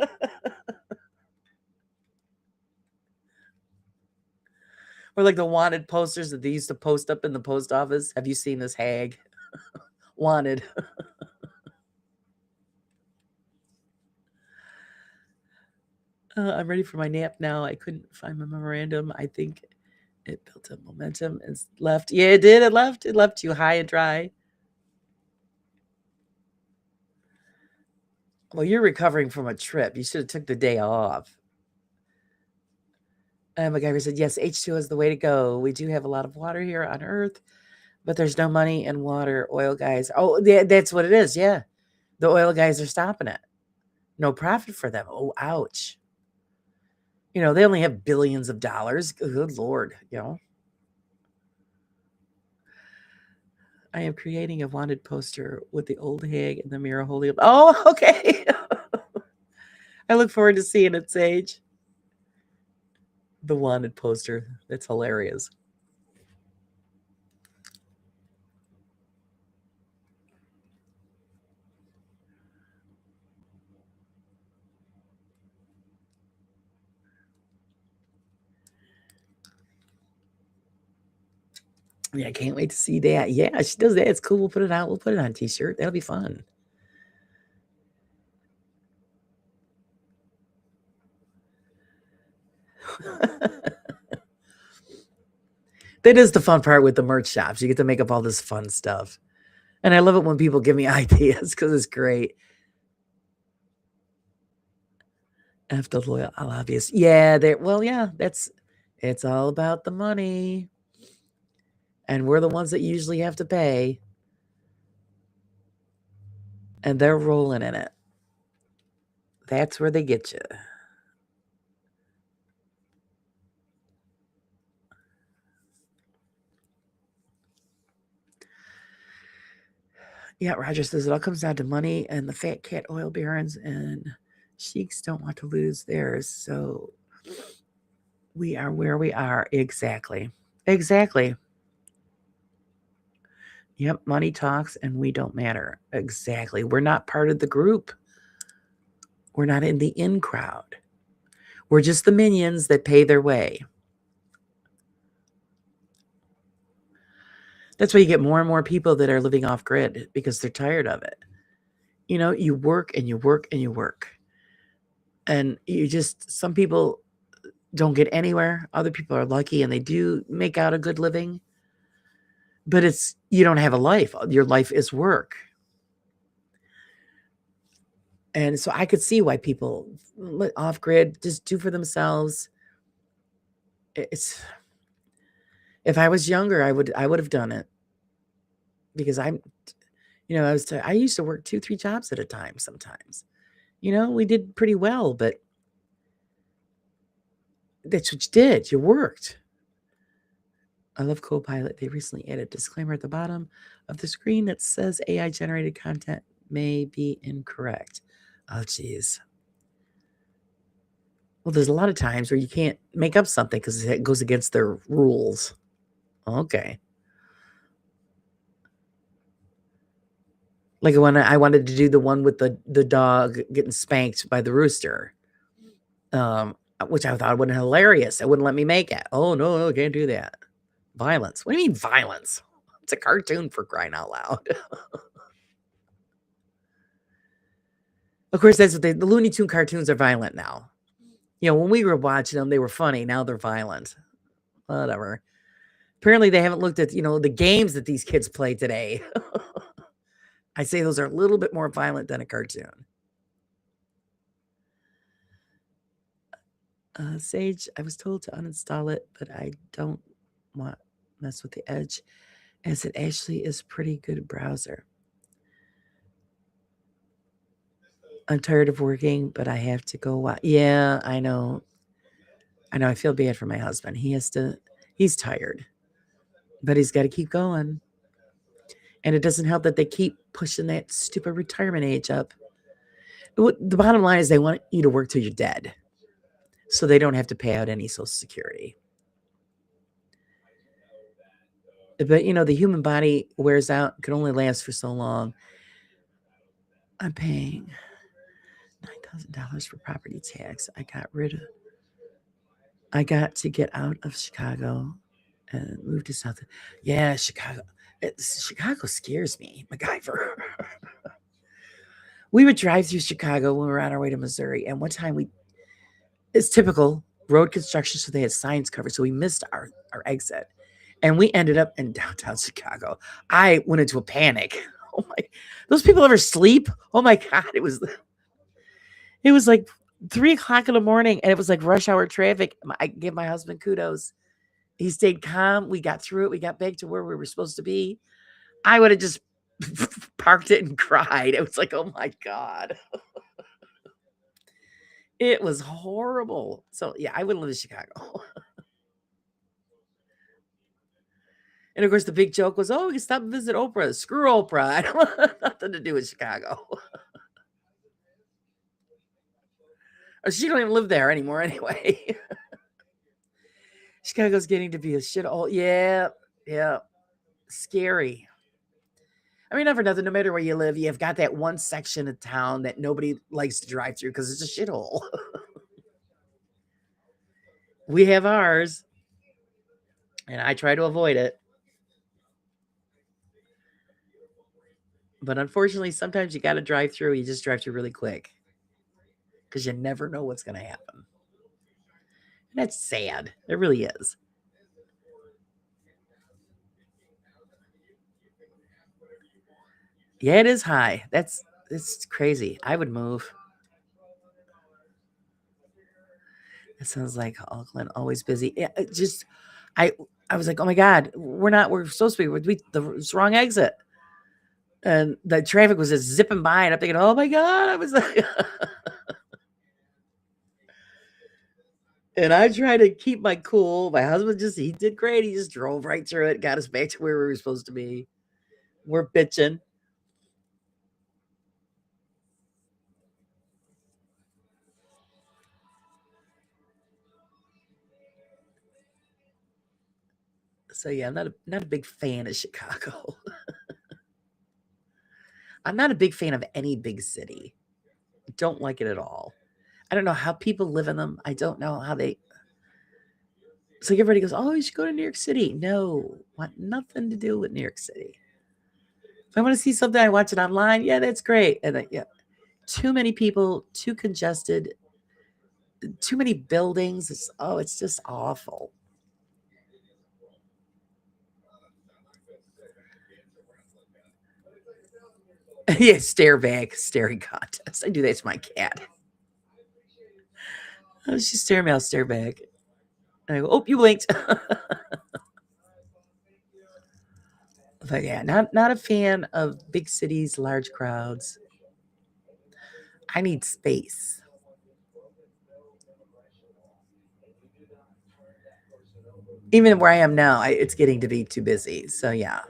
S1: Or like the wanted posters that they used to post up in the post office. Have you seen this hag? Wanted. I'm ready for my nap now. I couldn't find my memorandum. I think it built up momentum and left. Yeah, it did. It left. It left you high and dry. Well, you're recovering from a trip. You should have took the day off. And MacGyver said, yes, H2O is the way to go. We do have a lot of water here on Earth, but there's no money in water. Oil guys. Oh, that's what it is. Yeah. The oil guys are stopping it. No profit for them. Oh, ouch. They only have billions of dollars. Good Lord, I am creating a wanted poster with the old hag and the mirror holding up. Oh, okay. I look forward to seeing it, Sage. The wanted poster. That's hilarious. Yeah, I can't wait to see that. Yeah, she does that. It's cool. We'll put it out. We'll put it on a t-shirt. That'll be fun. That is the fun part with the merch shops. You get to make up all this fun stuff. And I love it when people give me ideas because it's great. After loyal, all obvious. Yeah, it's all about the money. And we're the ones that usually have to pay. And they're rolling in it. That's where they get you. Yeah, Roger says it all comes down to money, and the fat cat oil barons and sheiks don't want to lose theirs. So we are where we are. Exactly. Exactly. Yep, money talks and we don't matter. Exactly. We're not part of the group. We're not in the in crowd. We're just the minions that pay their way. That's why you get more and more people that are living off grid because they're tired of it. You work and you work and you work. And some people don't get anywhere. Other people are lucky and they do make out a good living. But you don't have a life. Your life is work. And so I could see why people off grid just do for themselves. If I was younger, I would have done it because I used to work 2-3 jobs at a time sometimes. We did pretty well, but that's what you did. You worked. I love Copilot. They recently added a disclaimer at the bottom of the screen that says AI generated content may be incorrect. Oh, geez. Well, there's a lot of times where you can't make up something because it goes against their rules. Okay. Like when I wanted to do the one with the dog getting spanked by the rooster, which I thought would be hilarious. It wouldn't let me make it. Oh, no, can't do that. Violence. What do you mean violence? It's a cartoon, for crying out loud. Of course, that's what the Looney Tune cartoons are violent now. When we were watching them, they were funny. Now they're violent. Whatever. Apparently, they haven't looked at, the games that these kids play today. I say those are a little bit more violent than a cartoon. Sage, I was told to uninstall it, but I don't want to mess with the Edge, as it actually is pretty good browser. I'm tired of working, but I have to go. Yeah, I know. I feel bad for my husband. He's tired, but he's got to keep going. And it doesn't help that they keep pushing that stupid retirement age up. The bottom line is they want you to work till you're dead so they don't have to pay out any Social Security. But, the human body wears out, can only last for so long. I'm paying $9,000 for property tax. I got to get out of Chicago and move to South. Yeah, Chicago. Chicago scares me, MacGyver. We would drive through Chicago when we were on our way to Missouri. And one time it's typical road construction, so they had signs covered. So we missed our exit. And we ended up in downtown Chicago. I went into a panic. Oh my, those people ever sleep? Oh my God. It was like 3:00 in the morning and it was like rush hour traffic. I give my husband kudos. He stayed calm. We got through it. We got back to where we were supposed to be. I would have just parked it and cried. It was like, oh my God. It was horrible. So yeah, I wouldn't live in Chicago. And of course, the big joke was, oh, we can stop and visit Oprah. Screw Oprah. I don't want nothing to do with Chicago. She don't even live there anymore anyway. Chicago's getting to be a shithole. Yeah. Scary. I mean, not for nothing, no matter where you live, you've got that one section of town that nobody likes to drive through because it's a shithole. We have ours, and I try to avoid it. But unfortunately, sometimes you got to drive through. You just drive through really quick because you never know what's going to happen. And that's sad. It really is. Yeah, it is high. It's crazy. I would move. It sounds like Auckland, always busy. Yeah, I was like, oh my God, we're supposed to be, the wrong exit. And the traffic was just zipping by, and I'm thinking, oh my God, I was like, and I tried to keep my cool. My husband he did great. He just drove right through it, got us back to where we were supposed to be. We're bitching. So yeah, I'm not a big fan of Chicago. I'm not a big fan of any big city. Don't like it at all. I don't know how people live in them. I don't know how they. So everybody goes, "Oh, you should go to New York City." No, want nothing to do with New York City. If I want to see something, I watch it online. Yeah, that's great. And yeah, too many people, too congested, too many buildings. It's just awful. Yeah, staring contest. I do that to my cat. Oh, she stare me, I'll stare back. And I go, oh, you blinked. But yeah, not a fan of big cities, large crowds. I need space. Even where I am now, it's getting to be too busy. So yeah,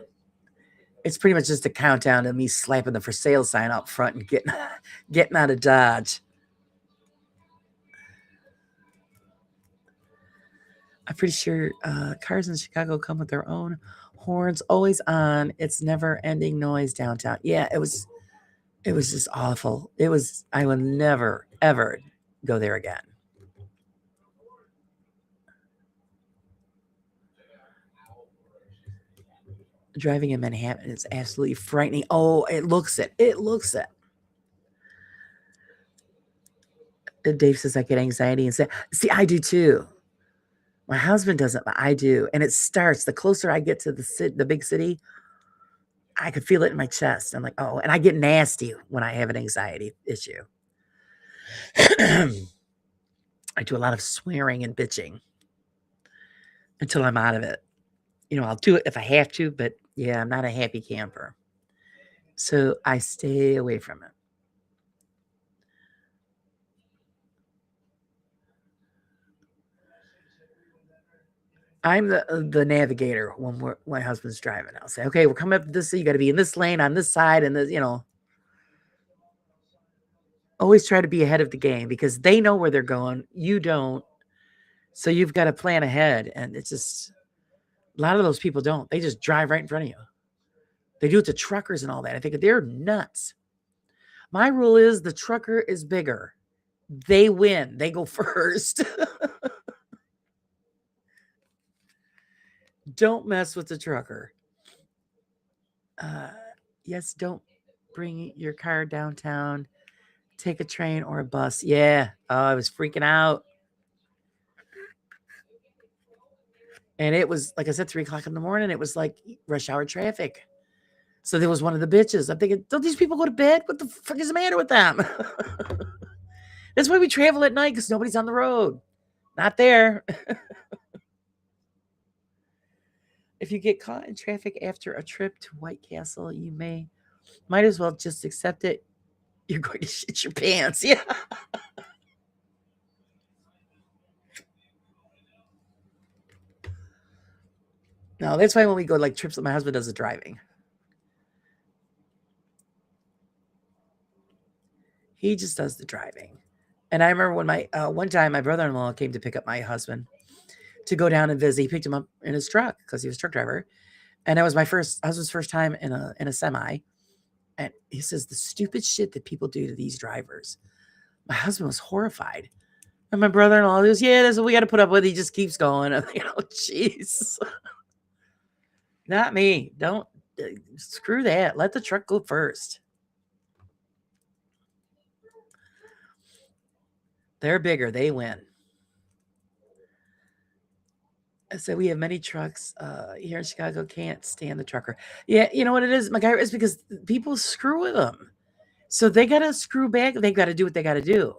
S1: it's pretty much just a countdown to me slapping the for sale sign up front and getting out of Dodge. I'm pretty sure cars in Chicago come with their own horns, always on. It's never ending noise downtown. Yeah, it was just awful. I will never ever go there again. Driving in Manhattan is absolutely frightening. Oh, it looks it. It looks it. And Dave says I get anxiety and say, see, I do too. My husband doesn't, but I do. And it starts the closer I get to the big city, I could feel it in my chest. I'm like, oh, and I get nasty when I have an anxiety issue. I do a lot of swearing and bitching until I'm out of it. I'll do it if I have to, but yeah, I'm not a happy camper. So I stay away from it. I'm the navigator when my husband's driving. I'll say, okay, we're coming up this. You got to be in this lane on this side, and this, always try to be ahead of the game because they know where they're going. You don't, so you've got to plan ahead. And it's just a lot of those people don't. They just drive right in front of you. They do it to truckers and all that. I think they're nuts. My rule is the trucker is bigger. They win. They go first. Don't mess with the trucker. Yes, don't bring your car downtown. Take a train or a bus. Yeah. Oh, I was freaking out. And it was, like I said, 3:00 in the morning. It was like rush hour traffic. So there was one of the bitches. I'm thinking, don't these people go to bed? What the fuck is the matter with them? That's why we travel at night, because nobody's on the road. Not there. If you get caught in traffic after a trip to White Castle, you might as well just accept it. You're going to shit your pants. Yeah. No, that's why when we go like trips, my husband does the driving. He just does the driving. And I remember when one time my brother-in-law came to pick up my husband to go down and visit. He picked him up in his truck because he was a truck driver. And that was my husband's first time in a semi. And he says the stupid shit that people do to these drivers. My husband was horrified. And my brother-in-law goes, yeah, that's what we got to put up with. He just keeps going. I'm like, oh, jeez. Not me. Don't screw that. Let the truck go first. They're bigger. They win. So we have many trucks here in Chicago. Can't stand the trucker. Yeah, you know what it is, MacGyver? It's because people screw with them. So they got to screw back. They got to do what they got to do.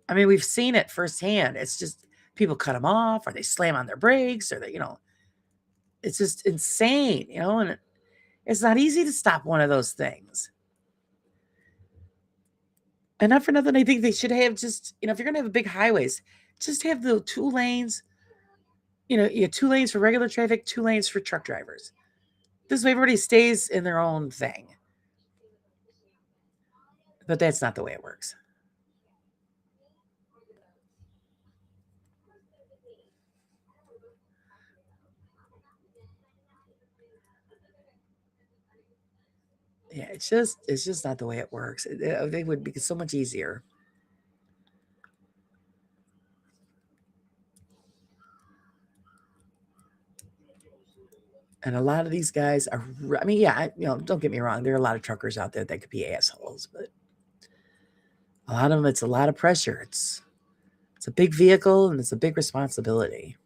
S1: I mean, we've seen it firsthand. It's just people cut them off, or they slam on their brakes, or it's just insane, and it's not easy to stop one of those things. And not for nothing, I think they should have just, if you're going to have big highways, just have the 2 lanes. You have 2 lanes for regular traffic, 2 lanes for truck drivers. This way everybody stays in their own thing. But that's not the way it works. Yeah, it's just not the way it works. They would be so much easier. And a lot of these guys are, I mean, yeah, don't get me wrong. There are a lot of truckers out there that could be assholes, but a lot of them, it's a lot of pressure. It's a big vehicle and it's a big responsibility.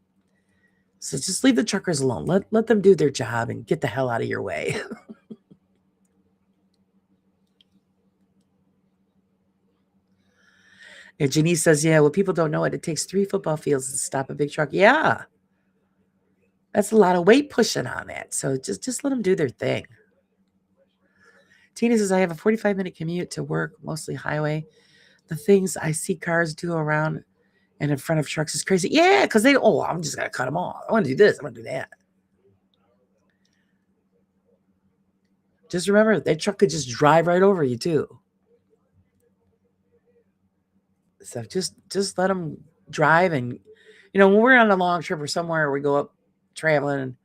S1: So just leave the truckers alone. Let them do their job and get the hell out of your way. And Janice says, yeah, well, people don't know it. It takes 3 football fields to stop a big truck. Yeah. That's a lot of weight pushing on that. So just let them do their thing. Tina says, I have a 45-minute commute to work, mostly highway. The things I see cars do around and in front of trucks is crazy. Yeah, because I'm just going to cut them off. I want to do this. I want to do that. Just remember, that truck could just drive right over you, too. So just let them drive. And, when we're on a long trip or somewhere, we go up traveling and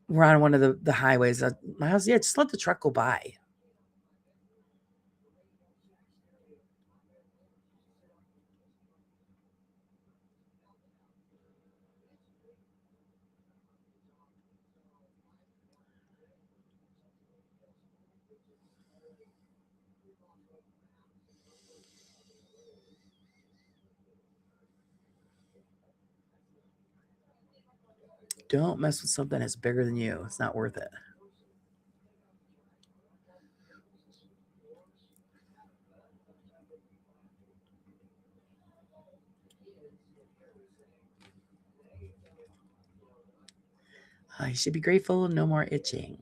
S1: we're on one of the highways. My house, yeah, just let the truck go by. Don't mess with something that's bigger than you. It's not worth it. You should be grateful. No more itching.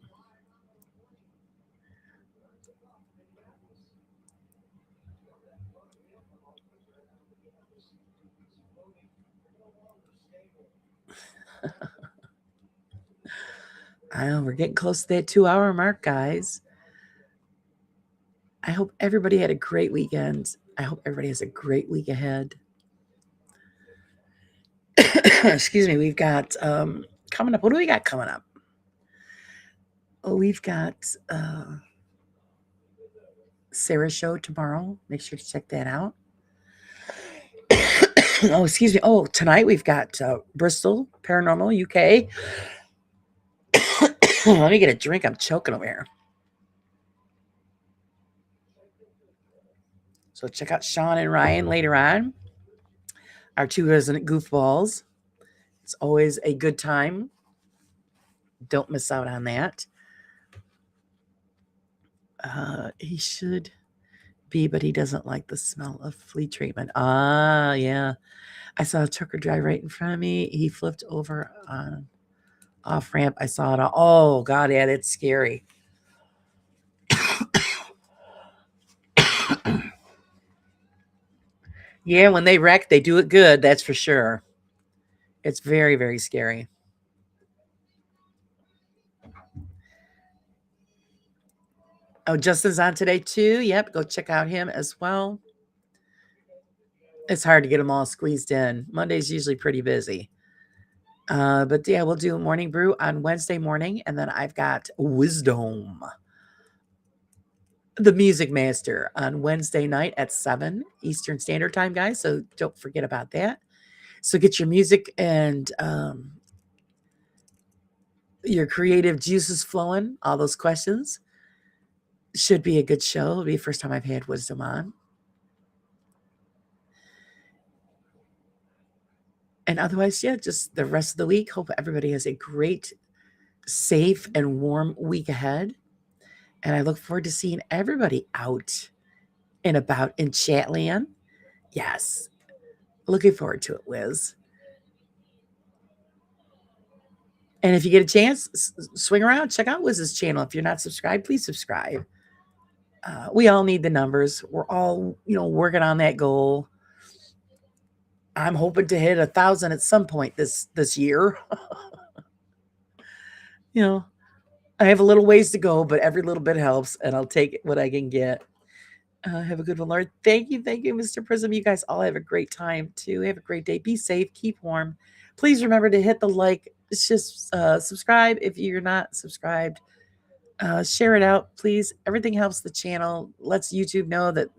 S1: I know we're getting close to that 2-hour mark, guys. I hope everybody had a great weekend. I hope everybody has a great week ahead. Excuse me. We've got coming up. What do we got coming up? Oh, we've got Sarah's show tomorrow. Make sure to check that out. Oh, excuse me. Oh, tonight we've got Bristol Paranormal UK. Let me get a drink. I'm choking over here. So check out Sean and Ryan later on. Our two resident goofballs. It's always a good time. Don't miss out on that. He should be, but he doesn't like the smell of flea treatment. Ah, yeah. I saw a trucker drive right in front of me. He flipped over on off ramp. I saw it all. Oh, God, yeah, that's scary. Yeah, when they wreck, they do it good. That's for sure. It's very, very scary. Oh, Justin's on today too. Yep, go check out him as well. It's hard to get them all squeezed in. Monday's usually pretty busy. But yeah, we'll do a morning brew on Wednesday morning. And then I've got Wisdom, the Music Master, on Wednesday night at 7 Eastern Standard Time, guys. So don't forget about that. So get your music and your creative juices flowing. All those questions. Should be a good show. It'll be the first time I've had Wisdom on. And otherwise, yeah, just the rest of the week. Hope everybody has a great, safe, and warm week ahead. And I look forward to seeing everybody out and about in Chatland. Yes. Looking forward to it, Liz. And if you get a chance, swing around, check out Liz's channel. If you're not subscribed, please subscribe. We all need the numbers. We're all, working on that goal. I'm hoping to hit 1,000 at some point this year. I have a little ways to go, but every little bit helps, and I'll take what I can get. Have a good one, Lord. Thank you, Mr. Prism. You guys all have a great time too. Have a great day. Be safe. Keep warm. Please remember to hit the like. Just subscribe if you're not subscribed. Share it out, please. Everything helps the channel. Lets YouTube know that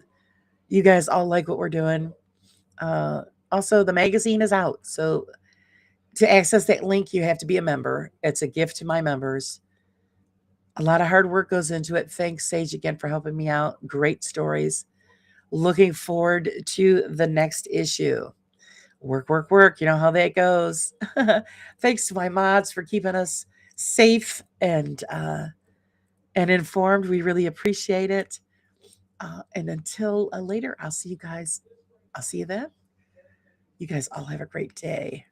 S1: you guys all like what we're doing. Also, the magazine is out. So to access that link, you have to be a member. It's a gift to my members. A lot of hard work goes into it. Thanks, Sage, again for helping me out. Great stories. Looking forward to the next issue. Work, work, work. You know how that goes. Thanks to my mods for keeping us safe and informed. We really appreciate it. And until later, I'll see you guys. I'll see you then. You guys all have a great day.